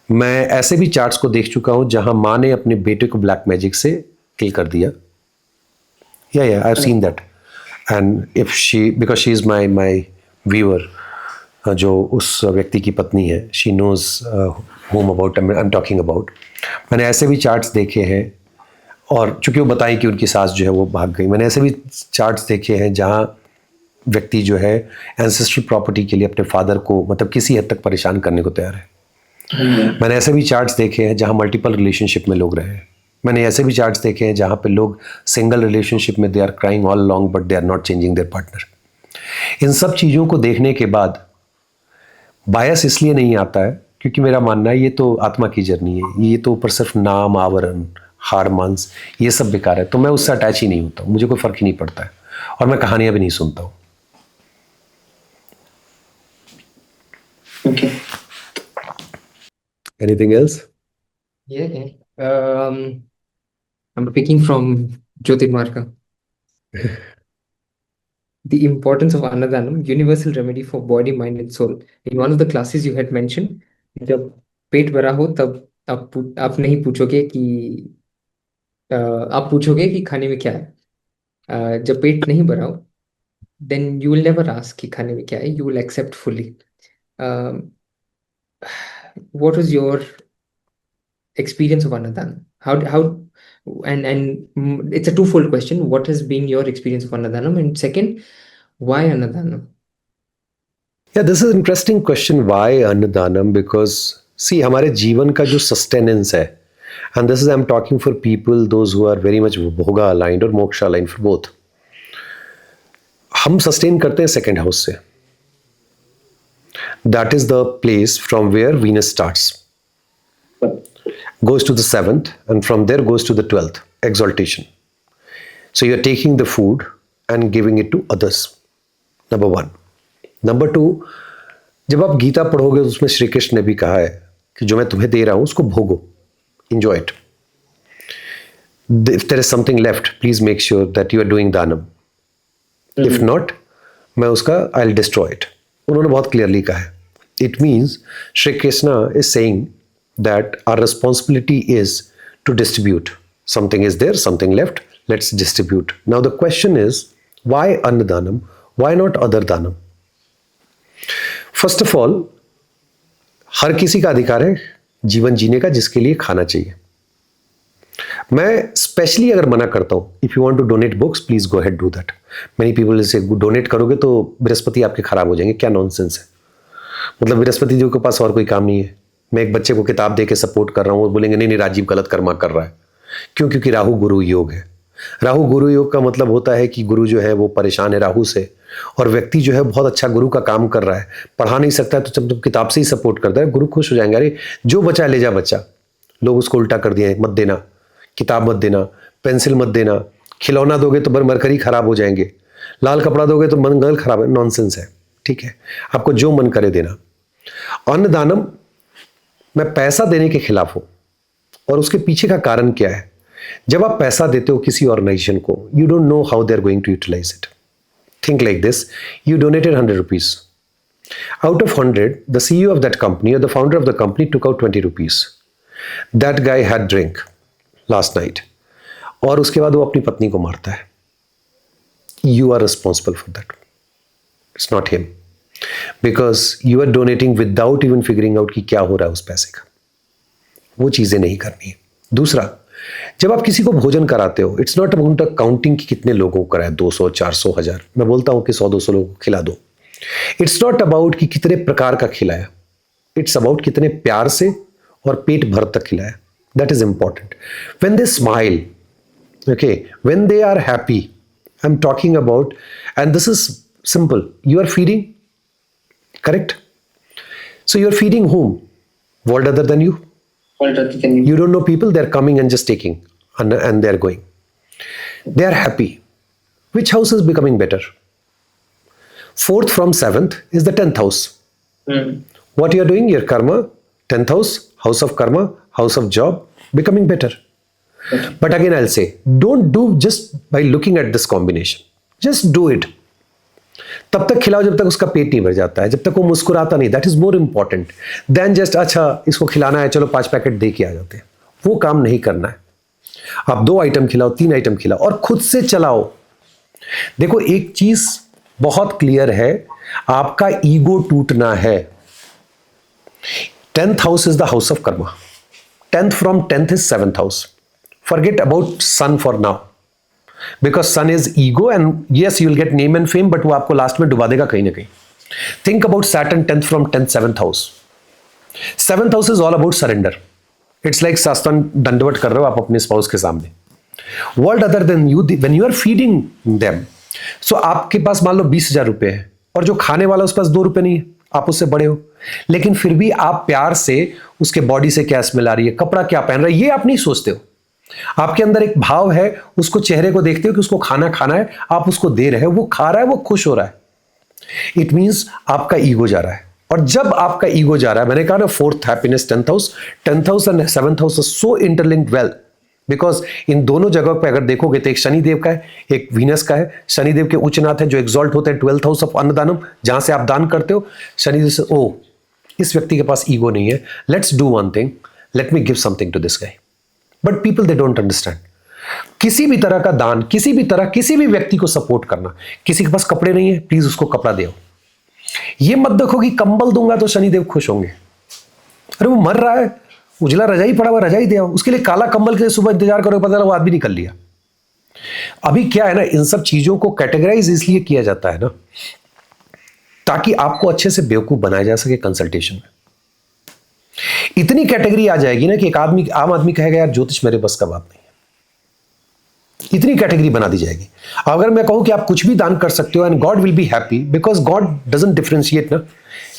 मैं ऐसे भी चार्ट्स को देख चुका हूं जहां माँ ने अपने बेटे को ब्लैक मैजिक से किल कर दिया। या I have seen that. And if she, because she is my viewer, जो उस व्यक्ति की पत्नी है, she knows whom about I am talking about. मैंने ऐसे भी चार्ट्स देखे हैं, और चूंकि वो बताई कि उनकी सास जो है वो भाग गई, मैंने ऐसे भी चार्ट्स देखे हैं जहां व्यक्ति जो है एंसेस्ट्रल प्रॉपर्टी के लिए अपने फादर को मतलब किसी हद तक परेशान करने को तैयार है। मैंने ऐसे भी चार्ट्स देखे हैं जहां मल्टीपल रिलेशनशिप में लोग रहे हैं। मैंने ऐसे भी चार्ट्स देखे हैं जहां पे लोग सिंगल रिलेशनशिप में they are crying all long but they are not changing their partner. इन सब चीज़ों को देखने के बाद बायस इसलिए नहीं आता है क्योंकि मेरा मानना है ये तो आत्मा की जर्नी है, ये तो ऊपर सिर्फ नाम, आवरण, हार मांस, ये सब बेकार है। तो मैं उससे अटैच ही नहीं होता, मुझे कोई फर्क ही नहीं पड़ता है, और मैं कहानियां भी नहीं सुनता हूँ। Okay. Anything else? Yeah. I'm picking from Jyotirmarga. The importance of Annadhanam, universal remedy for body, mind, and soul. In one of the classes you had mentioned, जब पेट भरा हो तब आप नहीं पूछोगे कि आप पूछोगे कि खाने में क्या है। जब पेट नहीं भरा हो, then you will never ask कि खाने में क्या है. You will accept fully. What was your experience of Annadhanam? How and it's a twofold question. What has been your experience of Annadhanam? And second, why Annadhanam? Yeah, this is an interesting question. Why Annadhanam? Because see, हमारे जीवन का जो sustenance है, and this is I'm talking for people those who are very much bhoga aligned or moksha aligned, for both. हम sustain करते हैं second house से. That is the place from where Venus starts. Goes to the 7th, and from there goes to the 12th, exaltation. So you're taking the food and giving it to others. Number 1. Number 2, जब आप गीता पढ़ोगे उसमें श्री कृष्ण ने भी कहा है कि जो मैं तुम्हें दे रहा हूं उसको भोगो, enjoy it. If there is something left, please make sure that you are doing danam. If not, मैं उसका I'll destroy it. उन्होंने बहुत clearly कहा है. It means Shri Krishna is saying that our responsibility is to distribute. Something is there, something left, let's distribute. Now the question is, why Annadanam? Why not other danam? First of all, हर किसी का अधिकार है जीवन जीने का जिसके लिए खाना चाहिए. मैं स्पेशली अगर मना करता हूं, if you want to donate books please go ahead do that. Many people से डोनेट करोगे तो बृहस्पति आपके खराब हो जाएंगे. क्या नॉनसेंस है. मतलब बृहस्पति जी के पास और कोई काम नहीं है. मैं एक बच्चे को किताब दे के सपोर्ट कर रहा हूं, वो बोलेंगे नहीं नहीं राजीव गलत कर्मा कर रहा है. क्यों? क्योंकि राहु गुरु योग है. राहु गुरु योग का मतलब होता है कि गुरु जो है वो परेशान है राहु से, और व्यक्ति जो है बहुत अच्छा गुरु का काम कर रहा है, पढ़ा नहीं सकता है, तो जब किताब से ही सपोर्ट करता है गुरु खुश हो जाएंगे. अरे जो बचा ले जा बच्चा. लोग उसको उल्टा कर दिए, मत देना किताब, मत देना पेंसिल, मत देना खिलौना. दोगे तो मरकरी खराब हो जाएंगे, लाल कपड़ा दोगे तो मंगल खराब है. नॉनसेंस है. ठीक है, आपको जो मन करे देना. अन्नदानम, मैं पैसा देने के खिलाफ हूं, और उसके पीछे का कारण क्या है. जब आप पैसा देते हो किसी ऑर्गेनाइजेशन को, you don't know how they are going to utilise it. Think like this, you donated 100 rupees. Out of 100, the CEO of that company or the founder of the company took out 20 rupees. That guy had drink last night. और उसके बाद वो अपनी पत्नी को मारता है. You are responsible for that. It's not him. Because you are donating without even figuring out कि क्या हो रहा है उस पैसे का. वो चीजें नहीं करनी है. दूसरा, जब आप किसी को भोजन कराते हो, इट्स नॉट अबाउट काउंटिंग कि कितने लोगों को कराया, 200, 400, 1000. मैं बोलता हूं कि 100-200 लोगों को खिला दो. इट्स नॉट अबाउट कि कितने प्रकार का खिलाया. इट्स अबाउट कितने प्यार से और पेट भर तक खिलाया. That is important. When they smile, okay, when they are happy, I'm talking about, and this is simple, you are feeding, correct? So you're feeding whom? World other than you. You don't know people, they're coming and just taking, and they're going. They are happy. Which house is becoming better? 4th from 7th is the 10th house. What you are doing, your karma, 10th house, house of karma, house of job, becoming better. But again I'll say, don't do just by looking at this combination. Just do it. तब तक खिलाओ जब तक उसका पेट नहीं भर जाता है, जब तक वो मुस्कुराता नहीं. That is more important than just अच्छा इसको खिलाना है चलो 5 पैकेट दे के आ जाते हैं. वो काम नहीं करना है. आप 2 आइटम खिलाओ, 3 आइटम खिलाओ, और खुद से चलाओ. देखो एक चीज बहुत क्लियर है, आपका ईगो टूटना है. 10th house is the house of karma. 10th from 10th is 7th house. Forget about sun for now, because sun is ego, and yes you'll get name and fame, but वो आपको last में डुबा देगा कहीं ना कहीं. Think about Saturn 10th from 10th 7th house. 7th house is all about surrender. It's like सास्तान दंडवत कर रहे हो आप अपने स्पाउस के सामने. World other than you, when you are feeding them, so आपके पास मान लो 20,000 रुपए है, और जो खाने वाला उसके पास 2 रुपए नहीं है, आप उससे बड़े हो, लेकिन फिर भी आप प्यार से उसके बॉडी से क्या स्मेल आ रही है, कपड़ा क्या पहन रहा है, ये आप नहीं सोचते हो. आपके अंदर एक भाव है, उसको चेहरे को देखते हो कि उसको खाना खाना है, आप उसको दे रहे हो, वो खा रहा है, वो खुश हो रहा है. इट मींस आपका ईगो जा रहा है. और जब आपका ईगो जा रहा है, मैंने कहा ना 4th happiness 10th house and 7th house so interlinked well, because in दोनों जगह पे अगर देखोगे तो एक शनिदेव का है, एक वीनस का है. शनिदेव के उच्चनाथ है जो एग्जॉल्ट होते हैं 12th हाउस ऑफ अन्नदानम, जहां से आप दान करते हो. शनिदेव से ओ इस व्यक्ति के पास ईगो नहीं है, let's do one thing, let me give something to this guy. But people they don't understand. किसी भी तरह का दान, किसी भी तरह किसी भी व्यक्ति को सपोर्ट करना. किसी के पास कपड़े नहीं है, प्लीज उसको कपड़ा दो. ये मत देखो कि कंबल दूंगा तो शनिदेव खुश होंगे. अरे वो मर रहा है, उजला रजाई पड़ा हुआ, रजाई दे आओ. उसके लिए काला कंबल के लिए सुबह इंतजार करो, पता चला वो आदमी निकल लिया. अभी क्या है ना, इन सब चीजों को कैटेगराइज इसलिए किया जाता है ना, ताकि आपको अच्छे से बेवकूफ बनाया जा सके कंसल्टेशन में. इतनी कैटेगरी आ जाएगी ना कि एक आदमी, आम आदमी कहेगा यार ज्योतिष मेरे बस का बात नहीं है. इतनी कैटेगरी बना दी जाएगी. अगर मैं कहूं कि आप कुछ भी दान कर सकते हो and God will be happy, because God doesn't differentiate ना,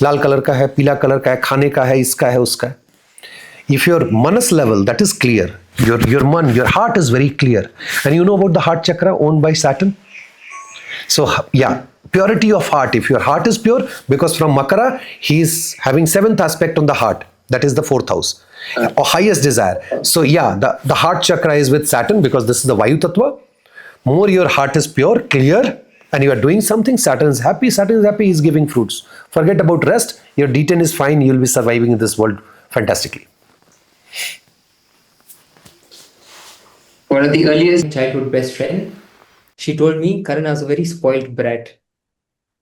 लाल कलर का है, पीला कलर का है, खाने का है, इसका है, उसका है. If your manas level that is clear, your heart is very clear, and you know about the heart chakra owned by Saturn. So yeah, purity of heart. If your heart is pure, because from Makara he is having 7th aspect on the heart, that is the 4th house. or highest desire. So yeah, the heart chakra is with Saturn because this is the Vayu Tattva. More your heart is pure, clear, and you are doing something, Saturn is happy. Saturn is happy, he's giving fruits. Forget about rest. Your D10 is fine. You'll be surviving in this world fantastically. One of the earliest childhood best friend, she told me, Karan, I was a very spoiled brat.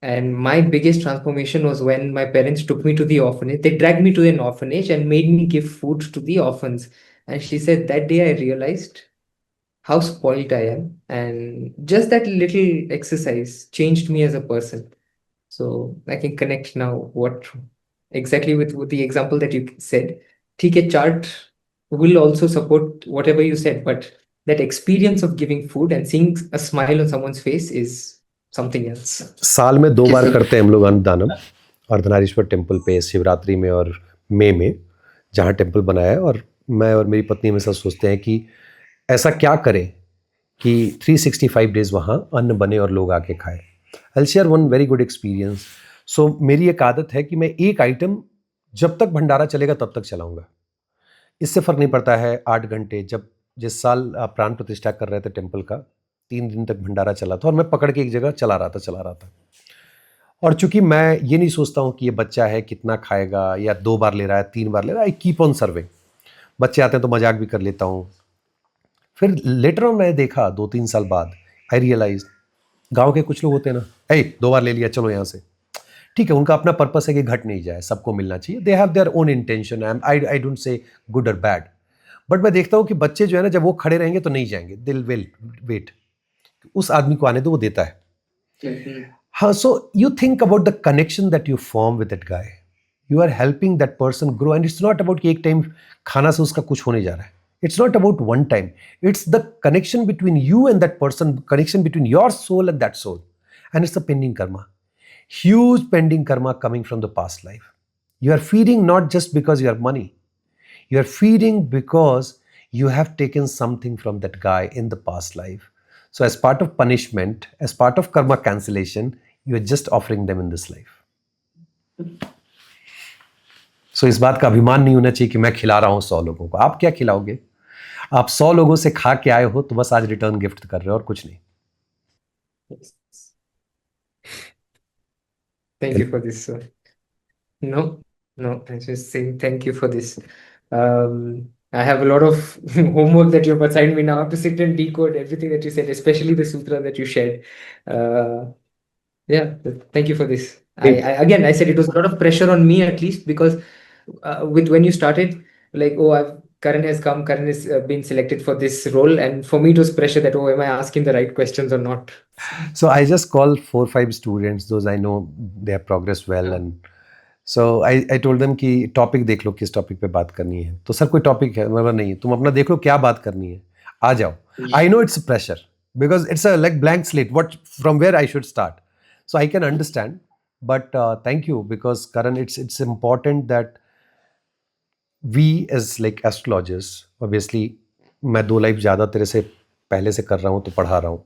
And my biggest transformation was when my parents took me to the orphanage. They dragged me to an orphanage and made me give food to the orphans. And she said, that day I realized how spoiled I am. And just that little exercise changed me as a person. So I can connect now exactly with the example that you said. TK chart will also support whatever you said, but that experience of giving food and seeing a smile on someone's face is something else. साल में 2 बार करते हैं हम लोग अन्नदानम Ardhanarishvara temple पे, शिवरात्रि में और मई में, जहाँ टेम्पल बनाया है। और मैं और मेरी पत्नी हमेशा सोचते हैं कि ऐसा क्या करें कि 365 डेज वहाँ अन्न बने और लोग आके खाएं। I'll share one very good experience. So मेरी एक आदत है कि मैं एक आइटम जब तक भंडारा चलेगा तब तक चलाऊंगा। इससे फ़र्क नहीं पड़ता है 8 घंटे। जब जिस साल प्राण प्रतिष्ठा कर रहे थे टेम्पल का, 3 दिन तक भंडारा चला था और मैं पकड़ के एक जगह चला रहा था। और चूंकि मैं ये नहीं सोचता हूँ कि ये बच्चा है कितना खाएगा, या 2 बार ले रहा है 3 बार ले रहा है, आई कीप ऑन सर्विंग। बच्चे आते हैं तो मजाक भी कर लेता हूँ। फिर लेटर ऑन मैंने देखा 2-3 साल बाद, आई रियलाइज गाँव के कुछ लोग होते हैं ना, 2 बार ले लिया चलो यहाँ से, ठीक है, उनका अपना पर्पस है कि घट नहीं जाए, सबको मिलना चाहिए। They have their own intention, I don't say good और बैड। बट मैं देखता हूँ कि बच्चे जो है ना, जब वो खड़े रहेंगे तो नहीं जाएंगे, दिल विल वेट, उस आदमी को आने दो, वो देता है। हाँ, so you think about the connection that you form with that guy, you are helping that person grow. And it's not about कि एक टाइम खाना से उसका कुछ होने जा रहा है। It's not about one time. It's the connection between you and that person, connection between your soul and that soul. And it's a pending karma. Huge pending karma coming from the past life. You are feeding not just because you have money. You are feeding because you have taken something from that guy in the past life. So as part of punishment, as part of karma cancellation, you are just offering them in this life. So इस बात का अभिमान नहीं होना चाहिए कि मैं खिला रहा हूँ 100 लोगों को। आप क्या खिलाओगे? आप 100 लोगों से खा के आए हो तो बस आज रिटर्न गिफ्ट कर रहे हो और कुछ नहीं। Thank you for this, sir. No, I'm just saying thank you for this. I have a lot of homework that you've assigned me now. I have to sit and decode everything that you said, especially the sutra that you shared. Yeah, thank you for this. Again, I said it was a lot of pressure on me, at least, because with when you started, like, Karan has come, Karan has been selected for this role, and for me it was pressure that, am I asking the right questions or not? So I just call 4-5 students, those I know they have progressed well, and so I told them कि topic देख लो, किस topic पे बात करनी है। तो sir कोई topic है? मतलब नहीं, तुम अपना देख लो क्या बात करनी है, आ जाओ। I know it's pressure because it's a like blank slate, what from where I should start. So I can understand, but thank you, because Karan, it's important that we as like astrologers, obviously मैं 2 life ज़्यादा तेरे से पहले से कर रहा हूँ तो पढ़ा रहा हूँ।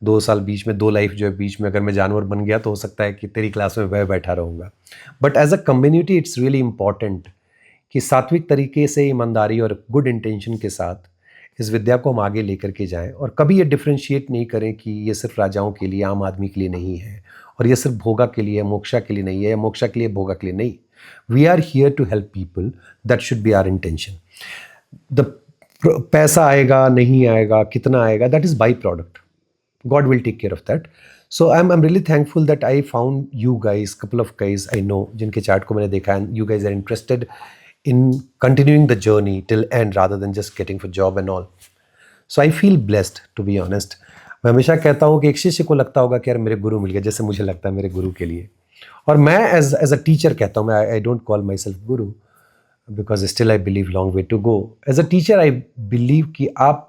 2 साल बीच में 2 लाइफ जो है बीच में अगर मैं जानवर बन गया तो हो सकता है कि तेरी क्लास में वह बैठा रहूँगा। But as a community it's really important कि सात्विक तरीके से, ईमानदारी और गुड इंटेंशन के साथ इस विद्या को हम आगे लेकर के जाएं, और कभी ये डिफ्रेंशिएट नहीं करें कि ये सिर्फ राजाओं के लिए, आम आदमी के लिए नहीं है, और ये सिर्फ भोगा के लिए, मोक्षा के लिए नहीं है, या मोक्षा के लिए, भोगा के लिए नहीं। We are here to help people. That should be our intention. The पैसा आएगा नहीं आएगा, कितना आएगा, that is byproduct. God will take care of that. So I'm really thankful that I found you guys, couple of guys I know, जिनके chart को मैंने देखा, and you guys are interested in continuing the journey till end rather than just getting for job and all. So I feel blessed, to be honest. मैं हमेशा कहता हूँ कि एक शिष्य को लगता होगा कि यार मेरे गुरु मिल गया, जैसे मुझे लगता है मेरे गुरु के लिए। और मैं एज अ टीचर कहता हूँ, मैं I don't call myself guru because still I believe long way to go. As a teacher I believe कि आप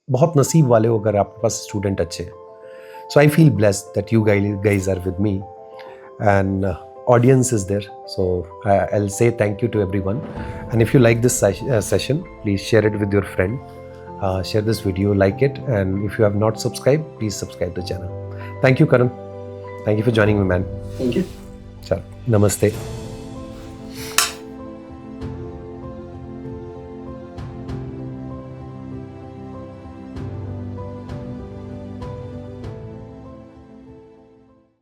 बहुत नसीब वाले हो अगर आपके पास स्टूडेंट अच्छे हैं। So I feel blessed that you guys are with me and audience is there. So I'll say thank you to everyone, and if you like this session, please share it with your friend, share this video, like it, and if you have not subscribed, please subscribe the channel. Thank you, Karan. Thank you for joining me, man. Thank you. Chalo, namaste.